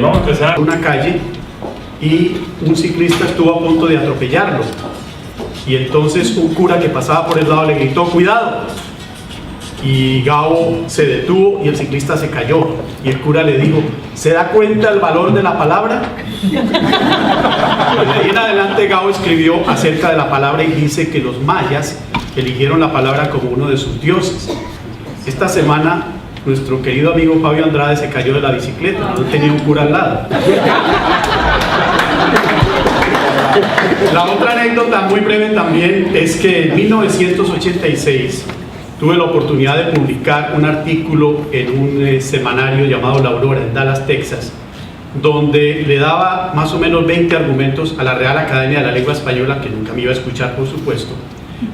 Vamos a empezar. Una calle y un ciclista estuvo a punto de atropellarlo. Y entonces un cura que pasaba por el lado le gritó: ¡cuidado! Y Gabo se detuvo y el ciclista se cayó. Y el cura le dijo: ¿se da cuenta el valor de la palabra? De ahí en adelante Gabo escribió acerca de la palabra y dice que los mayas eligieron la palabra como uno de sus dioses. Esta semana nuestro querido amigo Fabio Andrade se cayó de la bicicleta, no tenía un cura al lado. La otra anécdota muy breve también es que en 1986 tuve la oportunidad de publicar un artículo en un semanario llamado La Aurora en Dallas, Texas, donde le daba más o menos 20 argumentos a la Real Academia de la Lengua Española, que nunca me iba a escuchar por supuesto,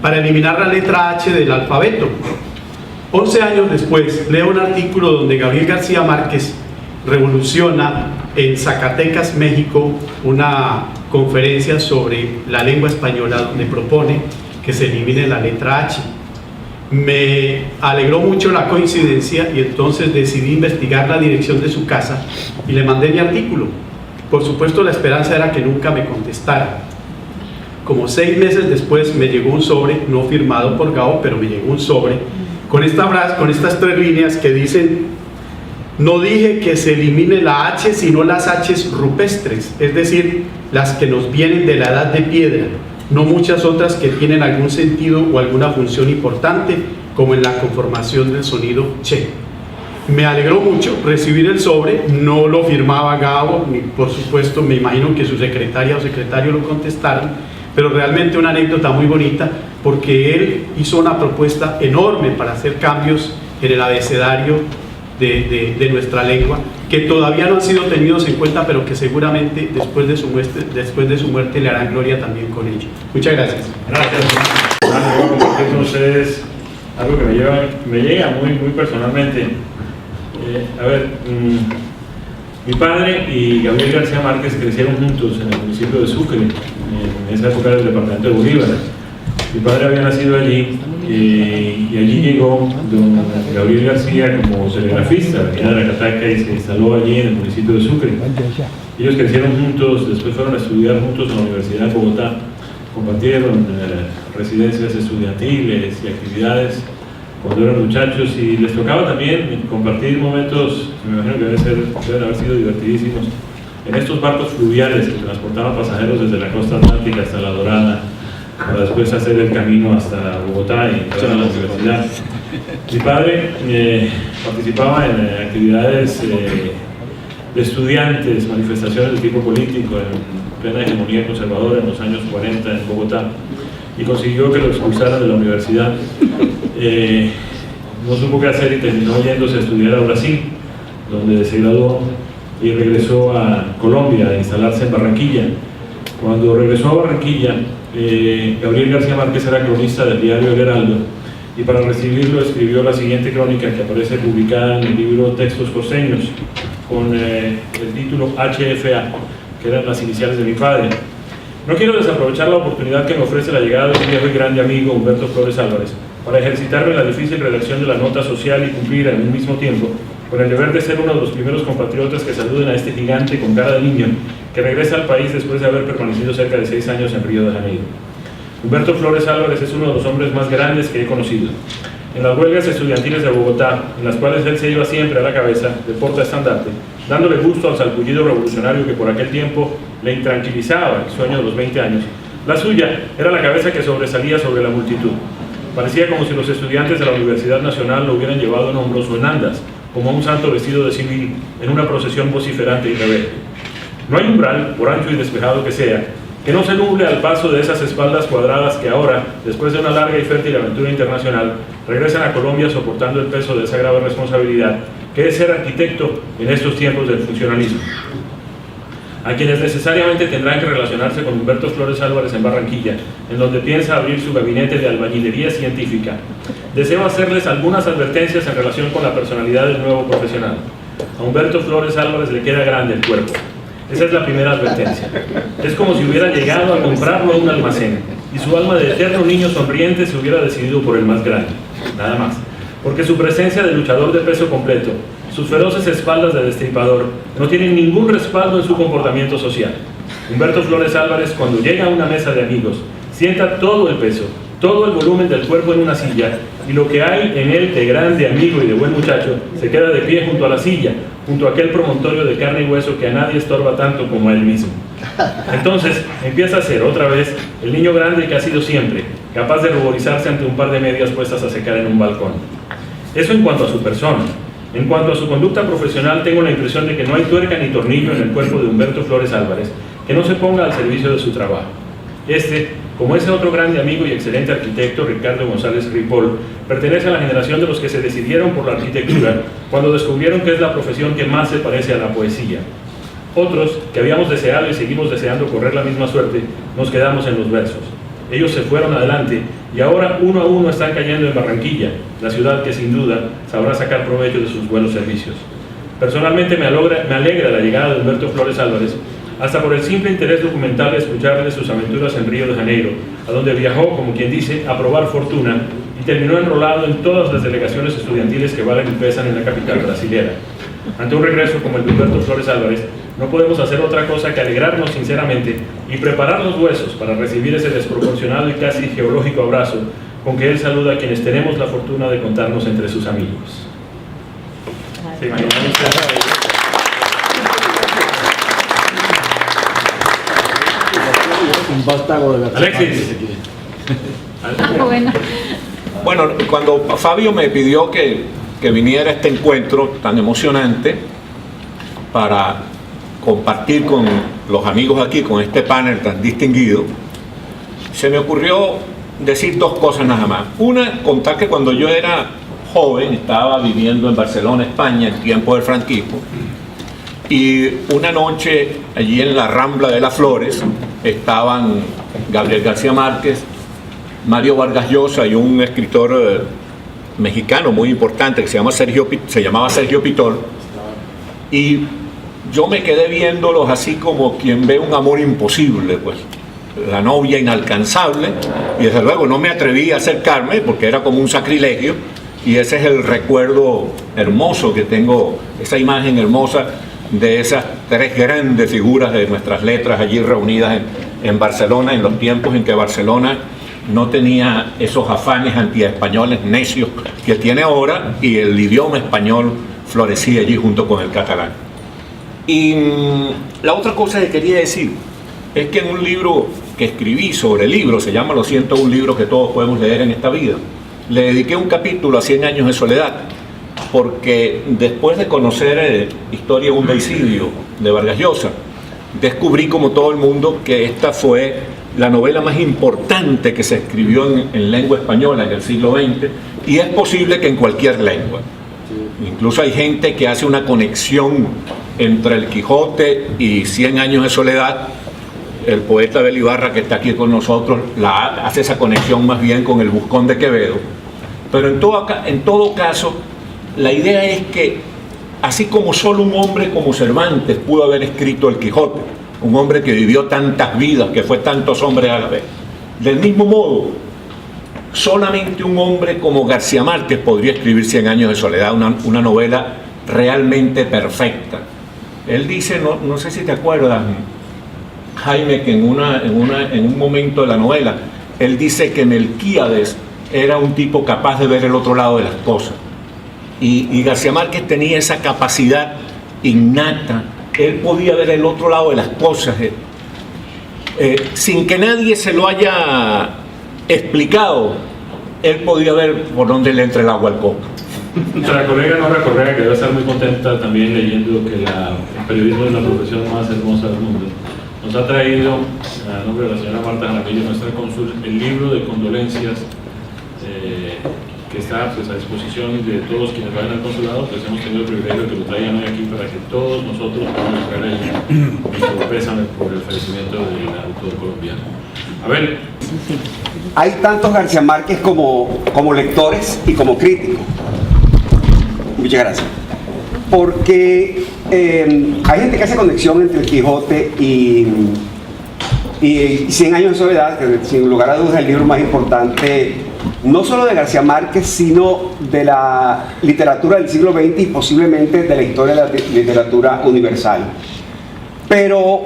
para eliminar la letra H del alfabeto. 11 años después leo un artículo donde Gabriel García Márquez revoluciona en Zacatecas, México, una conferencia sobre la lengua española donde propone que se elimine la letra H. Me alegró mucho la coincidencia y entonces decidí investigar la dirección de su casa y le mandé mi artículo. Por supuesto, la esperanza era que nunca me contestara. Como 6 meses después me llegó un sobre, no firmado por Gabo, pero me llegó un sobre con estas 3 líneas que dicen: no dije que se elimine la H, sino las H's rupestres, es decir, las que nos vienen de la edad de piedra, no muchas otras que tienen algún sentido o alguna función importante, como en la conformación del sonido che. Me alegró mucho recibir el sobre, no lo firmaba Gabo, ni por supuesto me imagino que su secretaria o secretario lo contestaron, pero realmente una anécdota muy bonita, porque él hizo una propuesta enorme para hacer cambios en el abecedario de nuestra lengua, que todavía no han sido tenidos en cuenta, pero que seguramente después de su muerte le harán gloria también con ello. Muchas gracias. Gracias. Voy a compartir con ustedes algo que me llega muy personalmente. Mi padre y Gabriel García Márquez crecieron juntos en el municipio de Sucre, en esa época del departamento de Bolívar. Mi padre había nacido allí y allí llegó don Gabriel García como telegrafista, venía de la Cataca y se instaló allí en el municipio de Sucre. Ellos crecieron juntos, después fueron a estudiar juntos en la Universidad de Bogotá, compartieron residencias estudiantiles y actividades cuando eran muchachos, y les tocaba también compartir momentos, me imagino que deben haber sido divertidísimos, en estos barcos fluviales que transportaban pasajeros desde la costa atlántica hasta La Dorada, para después hacer el camino hasta Bogotá y entrar a la universidad. Mi padre participaba en actividades de estudiantes, manifestaciones de tipo político en plena hegemonía conservadora en los años 40 en Bogotá, y consiguió que lo expulsaran de la universidad. No supo qué hacer y terminó yéndose a estudiar a Brasil, donde se graduó y regresó a Colombia a instalarse en Barranquilla. Cuando regresó a Barranquilla, Gabriel García Márquez era cronista del diario El Heraldo, y para recibirlo escribió la siguiente crónica que aparece publicada en el libro Textos Costeños, con el título HFA, que eran las iniciales de mi padre. No quiero desaprovechar la oportunidad que me ofrece la llegada de un viejo y grande amigo, Humberto Flores Álvarez, para ejercitarme en la difícil redacción de la nota social y cumplir al mismo tiempo con el deber de ser uno de los primeros compatriotas que saluden a este gigante con cara de niño que regresa al país después de haber permanecido cerca de 6 años en Río de Janeiro. Humberto Flores Álvarez es uno de los hombres más grandes que he conocido. En las huelgas estudiantiles de Bogotá, en las cuales él se iba siempre a la cabeza de portaestandarte, dándole gusto al salpullido revolucionario que por aquel tiempo le intranquilizaba el sueño de los 20 años, la suya era la cabeza que sobresalía sobre la multitud. Parecía como si los estudiantes de la Universidad Nacional lo hubieran llevado en hombros o en andas, como un santo vestido de civil en una procesión vociferante y rebelde. No hay umbral, por ancho y despejado que sea, que no se nuble al paso de esas espaldas cuadradas que ahora, después de una larga y fértil aventura internacional, regresan a Colombia soportando el peso de esa grave responsabilidad que es ser arquitecto en estos tiempos del funcionalismo. A quienes necesariamente tendrán que relacionarse con Humberto Flores Álvarez en Barranquilla, en donde piensa abrir su gabinete de albañilería científica, deseo hacerles algunas advertencias en relación con la personalidad del nuevo profesional. A Humberto Flores Álvarez le queda grande el cuerpo. Esa es la primera advertencia. Es como si hubiera llegado a comprarlo a un almacén y su alma de eterno niño sonriente se hubiera decidido por el más grande, nada más. Porque su presencia de luchador de peso completo, sus feroces espaldas de destripador, no tienen ningún respaldo en su comportamiento social. Humberto Flores Álvarez, cuando llega a una mesa de amigos, sienta todo el peso, todo el volumen del cuerpo en una silla, y lo que hay en él de grande amigo y de buen muchacho se queda de pie junto a la silla, junto a aquel promontorio de carne y hueso que a nadie estorba tanto como a él mismo. Entonces empieza a ser otra vez el niño grande que ha sido siempre, capaz de ruborizarse ante un par de medias puestas a secar en un balcón. Eso en cuanto a su persona. En cuanto a su conducta profesional, tengo la impresión de que no hay tuerca ni tornillo en el cuerpo de Humberto Flores Álvarez que no se ponga al servicio de su trabajo. Como ese otro grande amigo y excelente arquitecto, Ricardo González Ripoll, pertenece a la generación de los que se decidieron por la arquitectura cuando descubrieron que es la profesión que más se parece a la poesía. Otros, que habíamos deseado y seguimos deseando correr la misma suerte, nos quedamos en los versos. Ellos se fueron adelante y ahora uno a uno están cayendo en Barranquilla, la ciudad que sin duda sabrá sacar provecho de sus buenos servicios. Personalmente me alegra la llegada de Humberto Flores Álvarez, hasta por el simple interés documental de escucharle de sus aventuras en Río de Janeiro, a donde viajó, como quien dice, a probar fortuna y terminó enrolado en todas las delegaciones estudiantiles que valen y pesan en la capital brasilera. Ante un regreso como el de Humberto Flores Álvarez, no podemos hacer otra cosa que alegrarnos sinceramente y preparar los huesos para recibir ese desproporcionado y casi geológico abrazo con que él saluda a quienes tenemos la fortuna de contarnos entre sus amigos. ¿Se imaginan ustedes? Alexis. Bueno, cuando Fabio me pidió que viniera a este encuentro tan emocionante para compartir con los amigos aquí, con este panel tan distinguido, se me ocurrió decir dos cosas nada más. Una, contar que cuando yo era joven, estaba viviendo en Barcelona, España, en tiempo del franquismo, y una noche allí en la Rambla de las Flores estaban Gabriel García Márquez, Mario Vargas Llosa y un escritor mexicano muy importante que se llamaba Sergio Pitol, y yo me quedé viéndolos así como quien ve un amor imposible, pues la novia inalcanzable, y desde luego no me atreví a acercarme porque era como un sacrilegio, y ese es el recuerdo hermoso que tengo, esa imagen hermosa de esas tres grandes figuras de nuestras letras allí reunidas en Barcelona, en los tiempos en que Barcelona no tenía esos afanes antiespañoles necios que tiene ahora, y el idioma español florecía allí junto con el catalán. Y la otra cosa que quería decir es que en un libro que escribí sobre libros, se llama Los 101 libros que todos podemos leer en esta vida, le dediqué un capítulo a 100 años de soledad, porque después de conocer Historia de un deicidio de Vargas Llosa, descubrí como todo el mundo que esta fue la novela más importante que se escribió en lengua española en el siglo XX, y es posible que en cualquier lengua. Incluso hay gente que hace una conexión entre el Quijote y 100 años de soledad. El poeta Abel Ibarra, que está aquí con nosotros, hace esa conexión más bien con el Buscón de Quevedo. Pero en todo caso, la idea es que así como solo un hombre como Cervantes pudo haber escrito el Quijote, un hombre que vivió tantas vidas, que fue tantos hombres a la vez, del mismo modo, solamente un hombre como García Márquez podría escribir 100 años de soledad, una novela realmente perfecta. Él dice, no sé si te acuerdas, Jaime, que en un momento de la novela, él dice que Melquíades era un tipo capaz de ver el otro lado de las cosas. Y García Márquez tenía esa capacidad innata. Él podía ver el otro lado de las cosas sin que nadie se lo haya explicado. Él podía ver por dónde le entra el agua al coco. Nuestra colega Nora Correa, que debe estar muy contenta también leyendo que el periodismo es la profesión más hermosa del mundo, nos ha traído, a nombre de la señora Marta Jaramillo, nuestra cónsul, el libro de condolencias que está pues, a disposición de todos quienes vayan al consulado. Pues hemos tenido el privilegio de que lo traigan hoy aquí para que todos nosotros podamos traer nuestro pésame por el fallecimiento del autor colombiano. A ver. Hay tantos García Márquez como lectores y como críticos. Muchas gracias. Porque hay gente que hace conexión entre el Quijote y 100 años de soledad, que sin lugar a dudas es el libro más importante, no solo de García Márquez, sino de la literatura del siglo XX y posiblemente de la historia de la literatura universal. Pero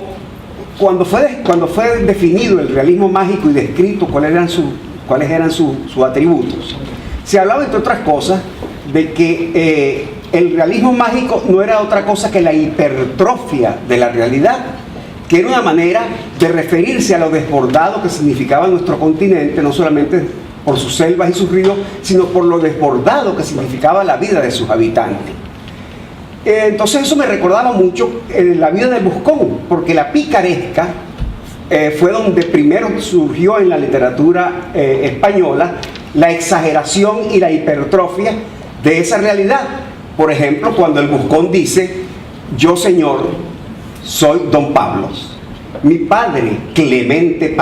cuando fue definido el realismo mágico y descrito cuáles eran sus atributos, se hablaba, entre otras cosas, de que el realismo mágico no era otra cosa que la hipertrofia de la realidad, que era una manera de referirse a lo desbordado que significaba nuestro continente, no solamente por sus selvas y sus ríos, sino por lo desbordado que significaba la vida de sus habitantes. Entonces eso me recordaba mucho la vida del Buscón, porque la picaresca fue donde primero surgió en la literatura española la exageración y la hipertrofia de esa realidad. Por ejemplo, cuando el Buscón dice: yo, señor, soy don Pablos. Mi padre, Clemente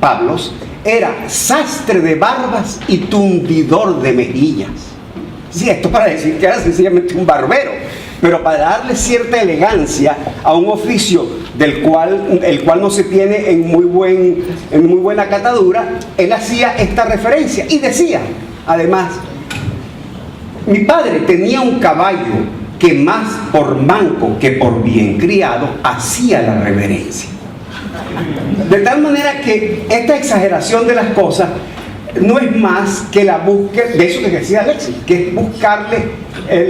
Pablos, era sastre de barbas y tundidor de mejillas. Sí, esto para decir que era sencillamente un barbero, pero para darle cierta elegancia a un oficio el cual no se tiene en muy buena catadura, él hacía esta referencia y decía, además: mi padre tenía un caballo que más por manco que por bien criado hacía la reverencia. De tal manera que esta exageración de las cosas no es más que la búsqueda de eso que decía Alexis, que es buscarle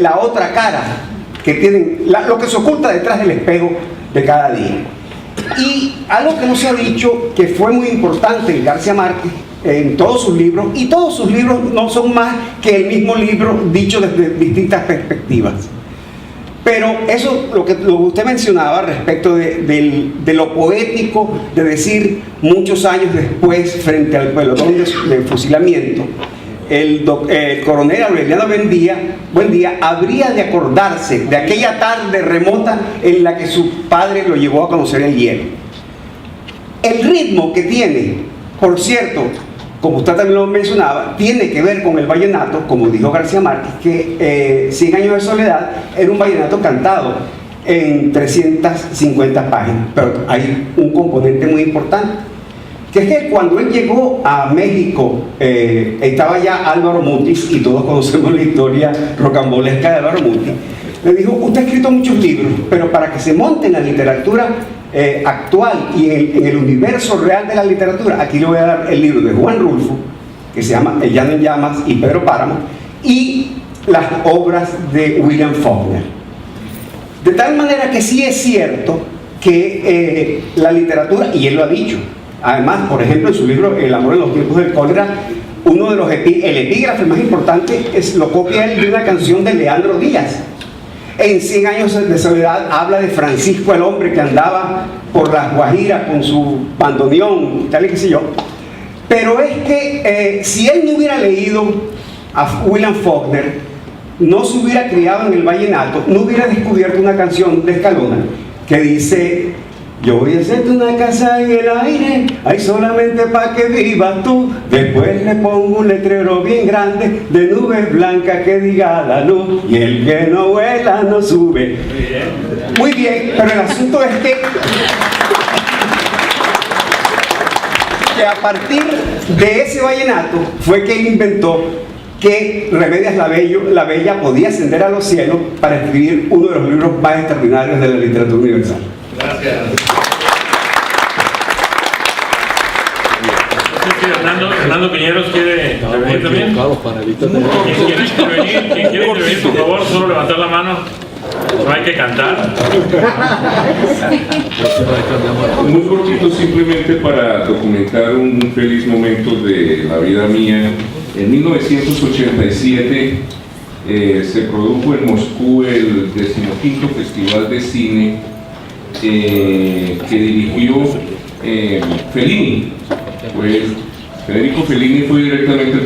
la otra cara que tienen, lo que se oculta detrás del espejo de cada día. Y algo que no se ha dicho, que fue muy importante en García Márquez en todos sus libros, y todos sus libros no son más que el mismo libro dicho desde distintas perspectivas. Pero eso, lo que usted mencionaba respecto de lo poético, de decir muchos años después, frente al pelotón de fusilamiento, el coronel Aureliano Buendía habría de acordarse de aquella tarde remota en la que su padre lo llevó a conocer el hielo. El ritmo que tiene, por cierto, como usted también lo mencionaba, tiene que ver con el vallenato, como dijo García Márquez, que 100 años de soledad era un vallenato cantado en 350 páginas, pero hay un componente muy importante, que es que cuando él llegó a México, estaba ya Álvaro Mutis, y todos conocemos la historia rocambolesca de Álvaro Mutis. Le dijo: usted ha escrito muchos libros, pero para que se monte en la literatura actual y en el universo real de la literatura, aquí le voy a dar el libro de Juan Rulfo, que se llama El Llano en Llamas y Pedro Páramo, y las obras de William Faulkner. De tal manera que sí es cierto que la literatura, y él lo ha dicho, además, por ejemplo, en su libro El amor en los tiempos del cólera, uno de los el epígrafe más importante lo copia él de una canción de Leandro Díaz. En 100 años de soledad habla de Francisco el hombre que andaba por las Guajiras con su bandoneón, tal y qué sé yo. Pero es que si él no hubiera leído a William Faulkner, no se hubiera criado en el vallenato, no hubiera descubierto una canción de Escalona que dice: yo voy a hacerte una casa en el aire, ahí solamente para que vivas tú. Después le pongo un letrero bien grande de nubes blancas que diga la luz, y el que no vuela no sube. Muy bien, pero el asunto es que a partir de ese vallenato fue que él inventó que Remedios la Bella podía ascender a los cielos para escribir uno de los libros más extraordinarios de la literatura universal. Gracias. Fernando Piñeros quiere intervenir también. ¿Quién quiere intervenir, por favor? Solo levantar la mano. No hay que cantar. Muy cortito, simplemente para documentar un feliz momento de la vida mía. En 1987 se produjo en Moscú el 15º Festival de Cine que dirigió Fellini. Pues Federico Fellini fue directamente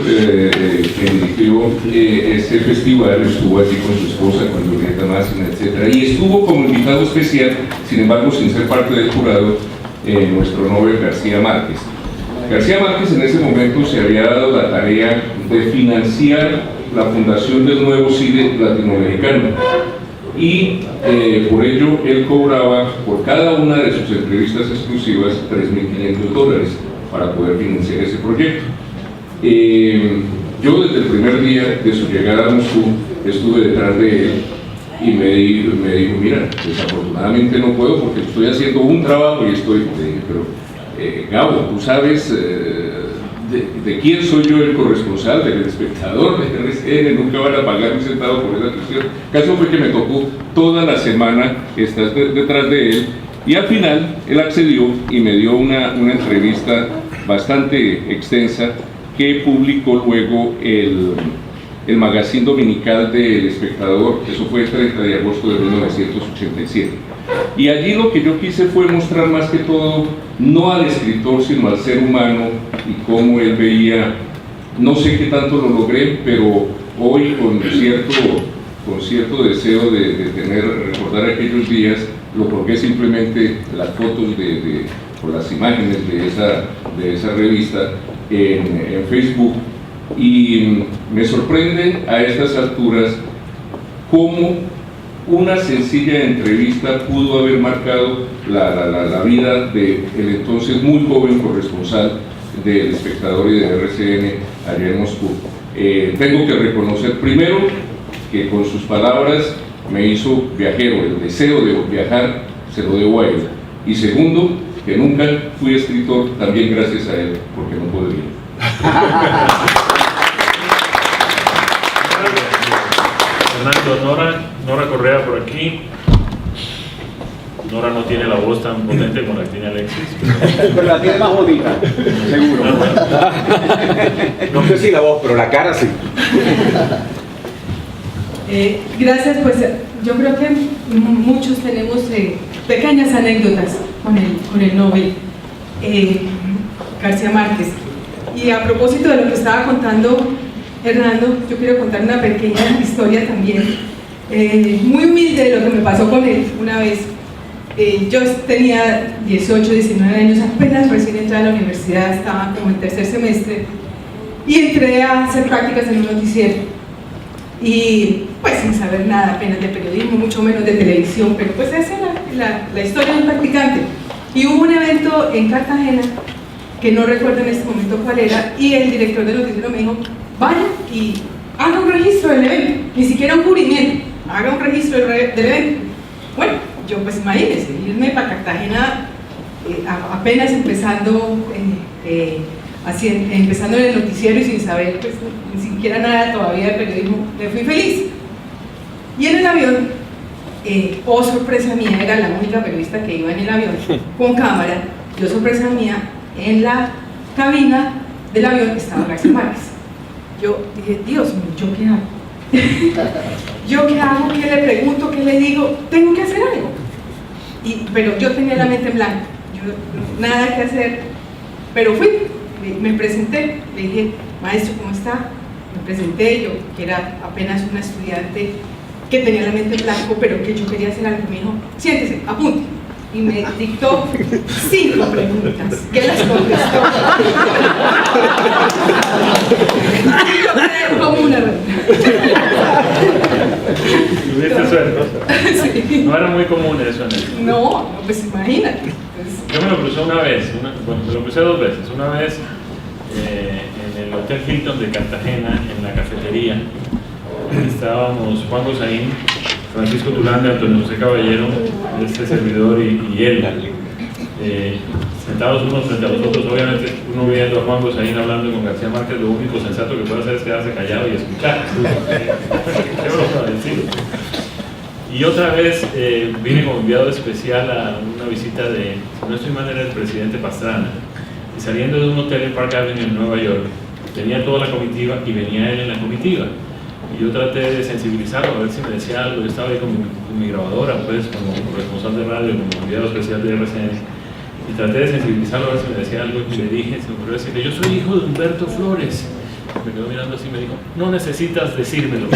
quien dirigió ese festival, estuvo allí con su esposa, con Julieta Massina, etc. Y estuvo como invitado especial, sin embargo sin ser parte del jurado, nuestro Nobel García Márquez. García Márquez en ese momento se había dado la tarea de financiar la fundación del nuevo cine latinoamericano, y por ello él cobraba por cada una de sus entrevistas exclusivas $3.500 para poder financiar ese proyecto. Yo desde el primer día de su llegada a Moscú estuve detrás de él y me dijo: mira, desafortunadamente no puedo porque estoy haciendo un trabajo y estoy... pero Gabo, tú sabes de quién soy yo el corresponsal, del espectador, de RCN, nunca van a pagar un centavo por esa cuestión. El caso fue que me tocó toda la semana estar detrás de él, y al final él accedió y me dio una entrevista bastante extensa que publicó luego el magazine dominical del Espectador. Eso fue el 30 de agosto de 1987. Y allí lo que yo quise fue mostrar más que todo, no al escritor, sino al ser humano y cómo él veía. No sé qué tanto lo logré, pero hoy con cierto deseo de recordar aquellos días, lo colgué simplemente las fotos o las imágenes de esa revista en Facebook, y me sorprende a estas alturas cómo una sencilla entrevista pudo haber marcado la vida del entonces muy joven corresponsal del Espectador y de RCN allá en Moscú. Tengo que reconocer primero que con sus palabras me hizo viajero, el deseo de viajar se lo debo a él. Y segundo, que nunca fui escritor, también gracias a él, porque no podría. Fernando, Nora Correa por aquí. Nora no tiene la voz tan potente como la que tiene Alexis. Pero la tiene más bonita, seguro. No sé si la voz, pero la cara sí. Gracias, pues yo creo que muchos tenemos pequeñas anécdotas con el Nobel García Márquez. Y a propósito de lo que estaba contando Hernando, yo quiero contar una pequeña historia también, muy humilde de lo que me pasó con él una vez. Yo tenía 18, 19 años, apenas recién entré a la universidad, estaba como en tercer semestre, y entré a hacer prácticas en un noticiero. Y pues sin saber nada apenas de periodismo, mucho menos de televisión, pero pues esa era la historia de un practicante. Y hubo un evento en Cartagena, que no recuerdo en este momento cuál era, y el director del noticiero me dijo, vaya y haga un registro del evento, ni siquiera un cubrimiento, haga un registro del evento. Bueno, yo pues imagínense, irme para Cartagena apenas empezando empezando en el noticiero y sin saber pues, ni siquiera nada todavía de periodismo, me fui feliz. Y en el avión, oh sorpresa mía, era la única periodista que iba en el avión con cámara. Yo, sorpresa mía, en la cabina del avión estaba García Márquez. Yo dije, Dios mío, ¿yo qué hago? ¿Yo qué hago? ¿Qué le pregunto? ¿Qué le digo? Tengo que hacer algo. Pero yo tenía la mente en blanco, nada que hacer, pero fui, me presenté, le dije, maestro, ¿cómo está? Me presenté, yo que era apenas una estudiante que tenía la mente en blanco, pero que yo quería hacer algo. Me dijo, siéntese, apunte. Y me dictó 5 preguntas, que las contestó. Y yo quedé como una reina. Tuviste suerte. Sí. No era muy común eso en el... No, pues imagínate. Yo me lo crucé una vez, bueno, me lo crucé 2 veces. Una vez en el Hotel Hilton de Cartagena, en la cafetería, estábamos Juan Gosaín, Francisco Tulanda, Antonio José Caballero, este servidor y él, sentados unos frente a los otros. Obviamente uno viendo a Juan Gosaín hablando con García Márquez, lo único sensato que puede hacer es quedarse callado y escuchar. Qué broma decir. Y otra vez vine como enviado especial a una visita de, si no estoy mal, era el presidente Pastrana, y saliendo de un hotel en Park Avenue en Nueva York, tenía toda la comitiva y venía él en la comitiva. Y yo traté de sensibilizarlo, a ver si me decía algo. Yo estaba ahí con mi grabadora, pues, como responsable de radio, como enviado especial de RCN, y traté de sensibilizarlo a ver si me decía algo, y le dije, se me ocurrió decirle, yo soy hijo de Humberto Flores. Me quedó mirando así y me dijo, no necesitas decírmelo. No,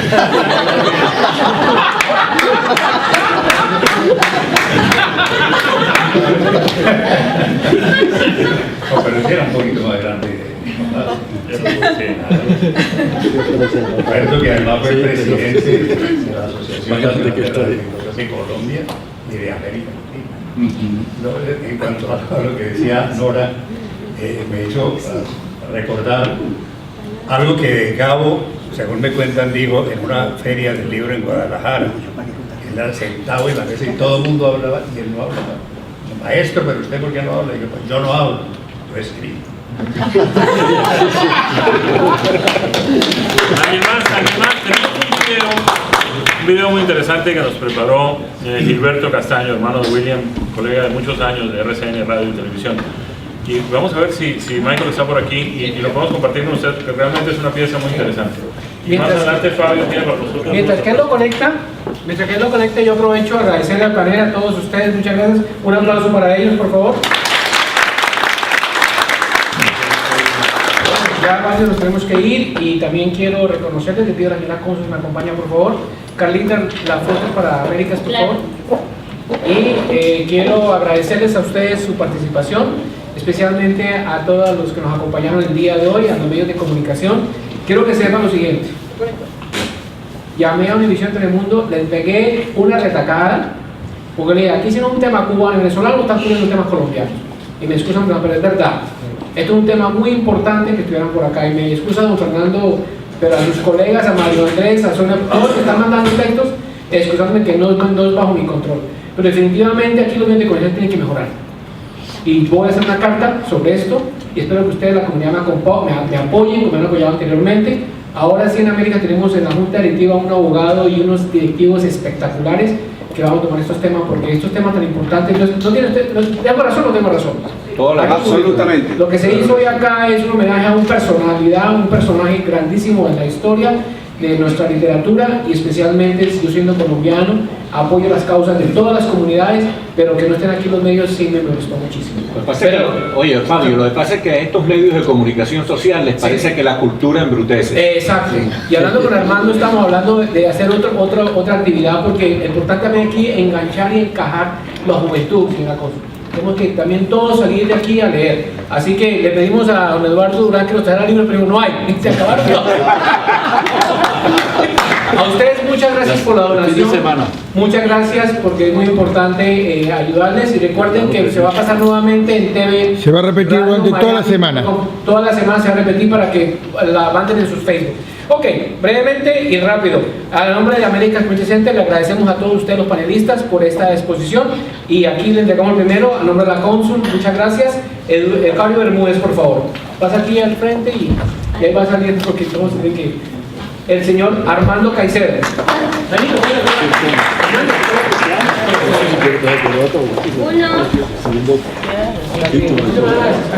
pero ese era un poquito más grande. Roberto, que además fue presidente de la Asociación Nacional de Radiodifusores de Colombia y de América Latina. En cuanto a lo que decía Nora, me hizo recordar algo que Gabo, según me cuentan, digo, en una feria del libro en Guadalajara. Él era sentado en la mesa y todo el mundo hablaba y él no hablaba. Maestro, pero usted ¿por qué no habla? Y yo, pues, yo no hablo, yo escribo. Además, tenemos un video muy interesante que nos preparó Gilberto Castaño, hermano de William, colega de muchos años de RCN Radio y Televisión. Y vamos a ver si Michael está por aquí y lo podemos compartir con ustedes, porque realmente es una pieza muy interesante. Y más adelante Fabio tiene para nosotros. Mientras que él lo conecta, yo aprovecho a agradecerle al panel, a todos ustedes, muchas gracias. Un aplauso para ellos, por favor. Ya varios nos tenemos que ir y también quiero reconocerles, le pido a la señora Consul me acompaña, por favor. Carlita, la foto para Américas, por favor. Y quiero agradecerles a ustedes su participación, especialmente a todos los que nos acompañaron el día de hoy, a los medios de comunicación. Quiero que sepan lo siguiente. Llamé a Univisión Telemundo, les pegué una retacada, porque le dije, aquí si no es un tema cubano y venezolano, están poniendo temas colombianos. Y me excusan, pero es verdad. Esto es un tema muy importante que estuvieran por acá. Y me excusa don Fernando, pero a sus colegas, a Mario Andrés, a Sonia, todos los que están mandando textos, excusándome que no es bajo mi control. Pero definitivamente aquí los medios de comunicación tienen que mejorar. Y voy a hacer una carta sobre esto y espero que ustedes, la comunidad, me apoyen, como me han apoyado anteriormente. Ahora sí en América tenemos en la Junta Directiva un abogado y unos directivos espectaculares que vamos a tomar estos temas, porque estos temas tan importantes, ¿tengo razón o no tengo razón? Absolutamente. Lo que se hizo hoy acá es un homenaje a un personaje grandísimo en la historia, de nuestra literatura y especialmente, yo siendo colombiano, apoyo las causas de todas las comunidades, pero que no estén aquí los medios sí me molestó muchísimo. Lo que pasa es que, oye, Fabio, lo que pasa es que a estos medios de comunicación social les parece que la cultura embrutece. Exacto. Y hablando con Armando, estamos hablando de hacer otra actividad, porque es importante también aquí enganchar y encajar la juventud en la cosa. Tenemos que también todos salir de aquí a leer. Así que le pedimos a don Eduardo Durán que nos traiga libros, pero no hay, se acabaron. A ustedes muchas gracias por la donación. Muchas gracias porque es muy importante ayudarles, y recuerden que se va a pasar nuevamente en TV. Se va a repetir durante toda la semana. Toda la semana se va a repetir para que la manden en sus Facebook. Ok, brevemente y rápido. A nombre de American Community Center le agradecemos a todos ustedes los panelistas por esta exposición, y aquí le entregamos primero a nombre de la cónsul, muchas gracias. Carlos Bermúdez, por favor, pasa aquí al frente y ahí va saliendo porque todos tienen que... El señor Armando Caicedo.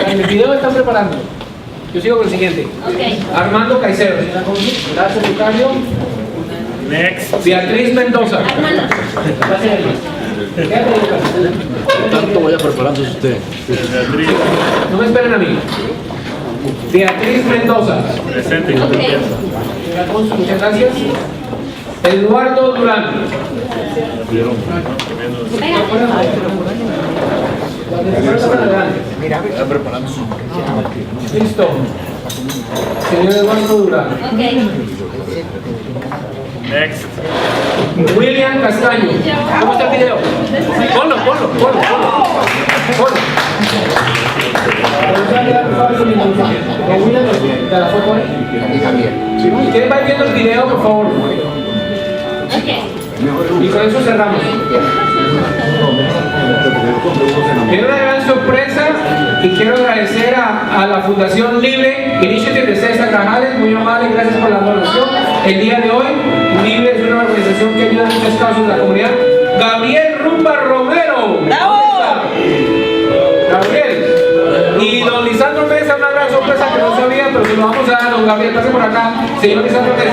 El video están preparando. Yo sigo con el siguiente. Armando Caicedo. Gracias, Lucario. Next. Beatriz Mendoza. Tanto vaya preparándose usted. No me esperen a mí. Beatriz Mendoza. Presente. Muchas gracias. Eduardo Durán. Mira, está preparando su... Listo. Señor Eduardo Durán. Next. William Castaño. ¿Cómo está el video? Ponlo. ¿Quién va viendo el video, por favor? Y con eso cerramos. Tiene una gran sorpresa y quiero agradecer a la Fundación Libre Initiative de César Grajales, muy amable, gracias por la donación. El día de hoy, Libre es una organización que ayuda a muchos casos de la comunidad. Gabriel Rumba Romero. ¡Bravo! Gabriel. Y don Lisandro Mesa, una gran sorpresa que no sabía, pero se lo vamos a dar a don Gabriel. Pase por acá, señor Lisandro Mesa.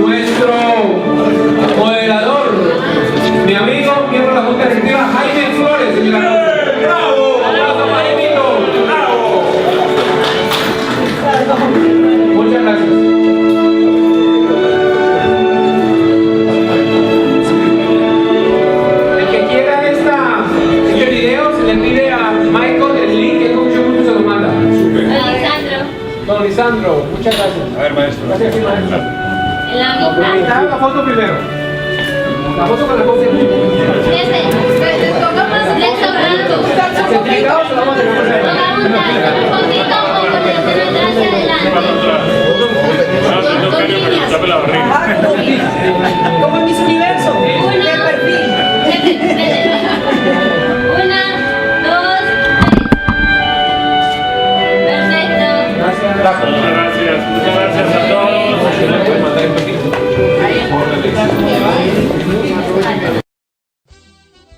Nuestro moderador, mi amigo, miembro de la Junta Directiva, Jaime Flores. ¡Bravo! ¡Aplausos para Jaimito! ¡Bravo! Muchas gracias. El que quiera este video, se le pide a Michael el link, que con mucho gusto se lo manda. Don Lisandro, muchas gracias. A ver, maestro. Gracias, maestro. La foto primero. La foto con la foto. Certificado se lo vamos a tener. Como en mis universos. El perfil. Una, dos, tres. Perfecto. Muchas gracias a todos.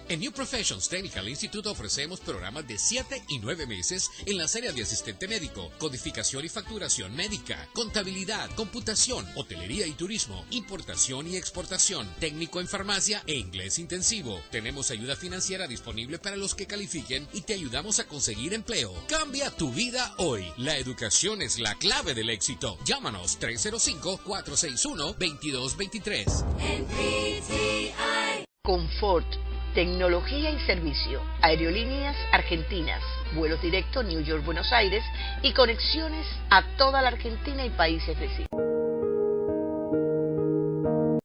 En New Professions Technical Institute ofrecemos programas de 7 y 9 meses en las áreas de asistente médico, codificación y facturación médica, contabilidad, computación, hotelería y turismo, importación y exportación, técnico en farmacia e inglés intensivo. Tenemos ayuda financiera disponible para los que califiquen y te ayudamos a conseguir empleo. Cambia tu vida hoy. La educación es la clave del éxito. Llámanos 305-461-2223. Confort, tecnología y servicio, Aerolíneas Argentinas, vuelos directos New York-Buenos Aires y conexiones a toda la Argentina y países vecinos.